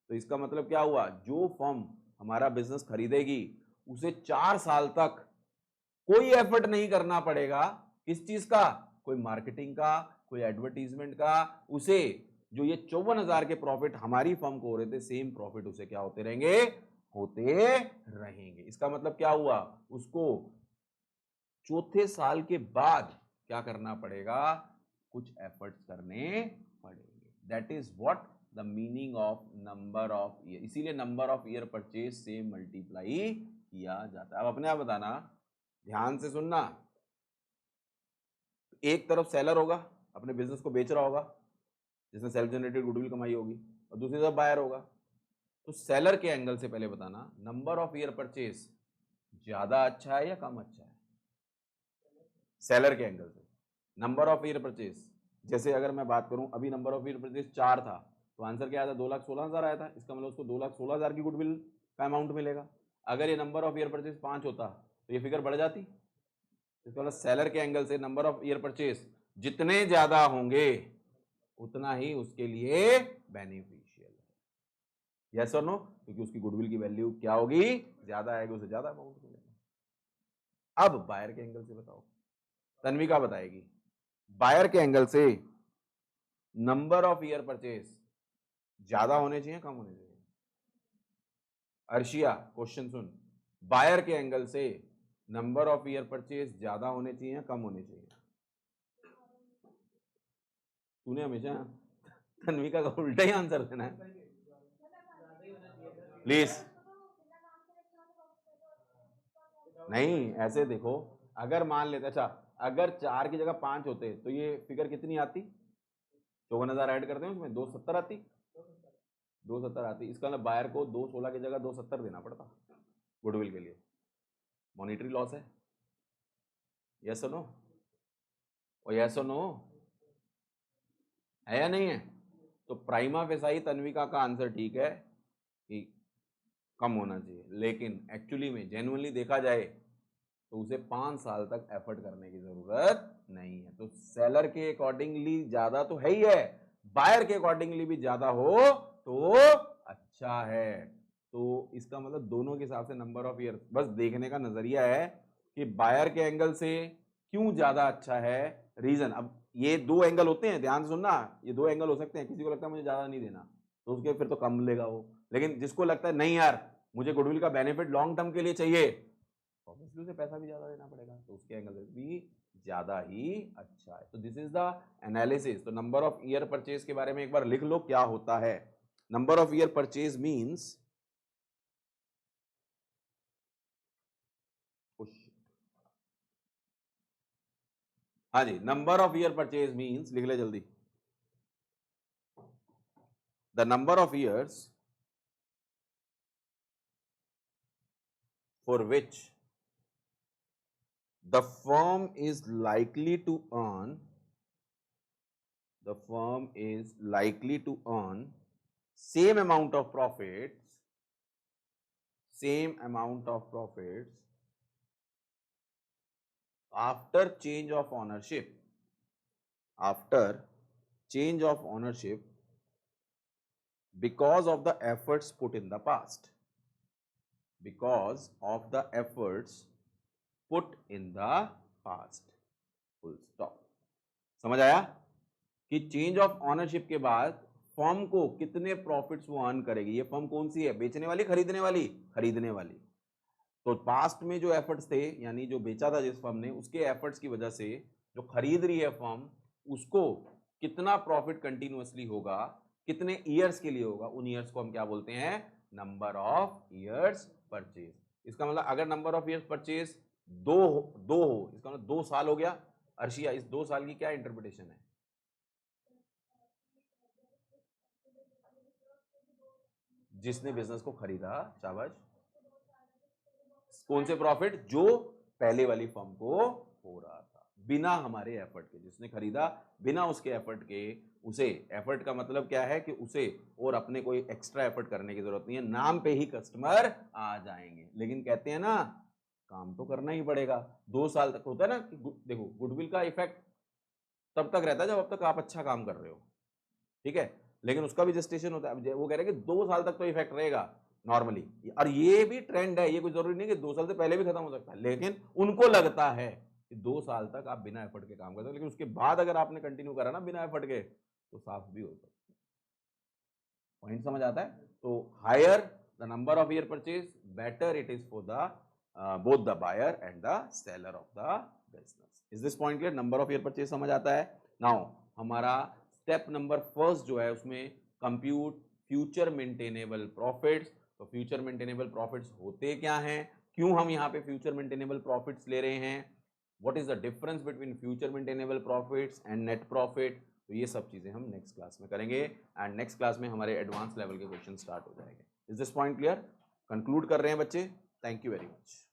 तो इसका मतलब क्या हुआ, जो फर्म हमारा बिजनेस खरीदेगी उसे 4 साल तक कोई एफर्ट नहीं करना पड़ेगा। किस चीज का, कोई मार्केटिंग का, कोई एडवर्टीजमेंट का। उसे जो ये 54,000 के प्रॉफिट हमारी फर्म को हो रहे थे, सेम प्रॉफिट उसे क्या होते रहेंगे, होते रहेंगे। इसका मतलब क्या हुआ, उसको चौथे साल के बाद क्या करना पड़ेगा, कुछ एफर्ट्स करने पड़ेंगे। That is what the meaning of number of year. इसीलिए नंबर ऑफ ईयर परचेज से मल्टीप्लाई किया जाता है। अब अपने आप बताना, ध्यान से सुनना। एक तरफ सेलर होगा, अपने बिजनेस को बेच रहा होगा, जिसने सेल्फ जनरेटेड गुडविल कमाई होगी, और दूसरी तरफ बायर होगा। तो सेलर के एंगल से पहले बताना, नंबर ऑफ ईयर परचेज ज्यादा अच्छा है या कम अच्छा है। सेलर के एंगल से नंबर ऑफ ईयर परचेज, जैसे अगर मैं बात करूं, अभी नंबर ऑफ ईयर परचेज 4 था, तो आंसर क्या आया था, 2,16,000 आया था। इसका मतलब उसको 2,16,000 की गुडविल का अमाउंट मिलेगा। अगर ये नंबर ऑफ ईयर परचेज 5 होता तो ये फिगर बढ़ जाती। इसका मतलब सेलर के एंगल से नंबर ऑफ ईयर परचेज जितने ज्यादा होंगे उतना ही उसके लिए बेनिफिशियल है। यस और नो, क्योंकि उसकी गुडविल की वैल्यू क्या होगी, ज्यादा आएगी, उसे ज्यादा अमाउंट मिलेगा। अब बायर के एंगल से बताओ, तन्विका बताएगी। बायर के एंगल से नंबर ऑफ ईयर परचेज ज्यादा होने चाहिए, कम होने चाहिए। अर्शिया क्वेश्चन सुन, बायर के एंगल से नंबर ऑफ ईयर परचेज ज्यादा होने चाहिए, कम होने चाहिए। तूने हमेशा तन्विका का उल्टा ही आंसर देना है प्लीज। नहीं, ऐसे देखो, अगर मान लेते, अच्छा अगर 4 की जगह 5 होते तो ये फिगर कितनी आती, 54,000 ऐड करते हैं उसमें, 270 आती, 270 आती। इसका मतलब बायर को 216 की जगह 270 देना पड़ता गुडविल के लिए। मॉनिटरी लॉस है। यस और नो, और यस और नो है या नहीं है। तो प्राइमा फेसाई तन्विका का आंसर ठीक है कि कम होना चाहिए, लेकिन एक्चुअली में जेन्युइनली देखा जाए तो उसे 5 साल तक एफर्ट करने की जरूरत नहीं है। तो सेलर के अकॉर्डिंगली ज्यादा तो है ही है, बायर के अकॉर्डिंगली भी ज्यादा हो तो अच्छा है। तो इसका मतलब दोनों के हिसाब से नंबर ऑफ ईयर, बस देखने का नजरिया है कि बायर के एंगल से क्यों ज्यादा अच्छा है, रीजन। अब ये 2 एंगल होते हैं, ध्यान सुनना, ये 2 एंगल हो सकते हैं। किसी को लगता है मुझे ज्यादा नहीं देना, तो उसके फिर तो कम लेगा वो। लेकिन जिसको लगता है नहीं यार, मुझे गुडविल का बेनिफिट लॉन्ग टर्म के लिए चाहिए, ऑब्वियसली उसे पैसा भी ज्यादा देना पड़ेगा, तो उसके एंगल से भी ज्यादा ही अच्छा है। तो दिस इज द एनालिसिस। तो नंबर ऑफ ईयर परचेज के बारे में एक बार लिख लो क्या होता है। Number of year purchase means, हाँ जी, number of year purchase means, लिख ले जल्दी, the number of years for which the firm is likely to earn same amount of profits after change of ownership because of the efforts put in the past, full stop। समझ आया कि change of ownership के बाद firm को कितने profits वो earn करेगी। ये फर्म कौन सी है, बेचने वाली, खरीदने वाली, खरीदने वाली। तो पास्ट में जो एफर्ट्स थे, यानी जो बेचा था जिस फर्म ने, उसके एफर्ट्स की वजह से जो खरीद रही है फर्म, उसको कितना प्रॉफिट कंटिन्यूअसली होगा, कितने ईयर्स के लिए होगा, उन ईयर्स को हम क्या बोलते हैं, नंबर ऑफ ईयर्स परचेज। इसका मतलब अगर नंबर ऑफ ईयर्स परचेज दो हो, इसका मतलब 2 साल हो गया। अर्शिया, इस 2 साल की क्या इंटरप्रिटेशन है, जिसने बिजनेस को खरीदा, शाबाश। कौन से प्रॉफिट, जो पहले वाली फर्म को हो रहा था, बिना हमारे एफर्ट के, जिसने खरीदा बिना उसके एफर्ट के, उसे एफर्ट का मतलब क्या है कि उसे और अपने कोई एक्स्ट्रा एफर्ट करने की जरूरत नहीं है, नाम पे ही कस्टमर आ जाएंगे। लेकिन कहते हैं ना काम तो करना ही पड़ेगा। 2 साल तक होता है ना कि देखो गुडविल का इफेक्ट तब तक रहता है जब तक आप अच्छा काम कर रहे हो, ठीक है, लेकिन उसका भी जस्टिफिकेशन होता है। वो कह रहे हैं कि 2 साल तक तो इफेक्ट रहेगा नॉर्मली, और ये भी ट्रेंड है, ये कोई जरूरी नहीं कि 2 साल से पहले भी खत्म हो सकता है, लेकिन उनको लगता है कि 2 साल तक आप बिना एफर्ट के काम करते हो, लेकिन उसके बाद अगर आपने कंटिन्यू करा ना बिना एफर्ट के तो साफ भी हो सकता है। पॉइंट समझ आता है? तो higher the number of year purchase, better it is for the both the buyer and the seller of the business. Is this point clear? Number of year purchase समझ आता है? नाउ हमारा स्टेप नंबर फर्स्ट जो है उसमें compute future maintainable profits. तो future maintainable profits होते क्या हैं, क्यों हम यहाँ पे फ्यूचर मेंटेनेबल प्रॉफिट्स ले रहे हैं, what is the difference between future maintainable profits and net profit, तो ये सब चीजें हम नेक्स्ट क्लास में करेंगे, एंड नेक्स्ट क्लास में हमारे एडवांस लेवल के क्वेश्चन स्टार्ट हो जाएंगे। Is this point clear? Conclude कर रहे हैं बच्चे? Thank you very much.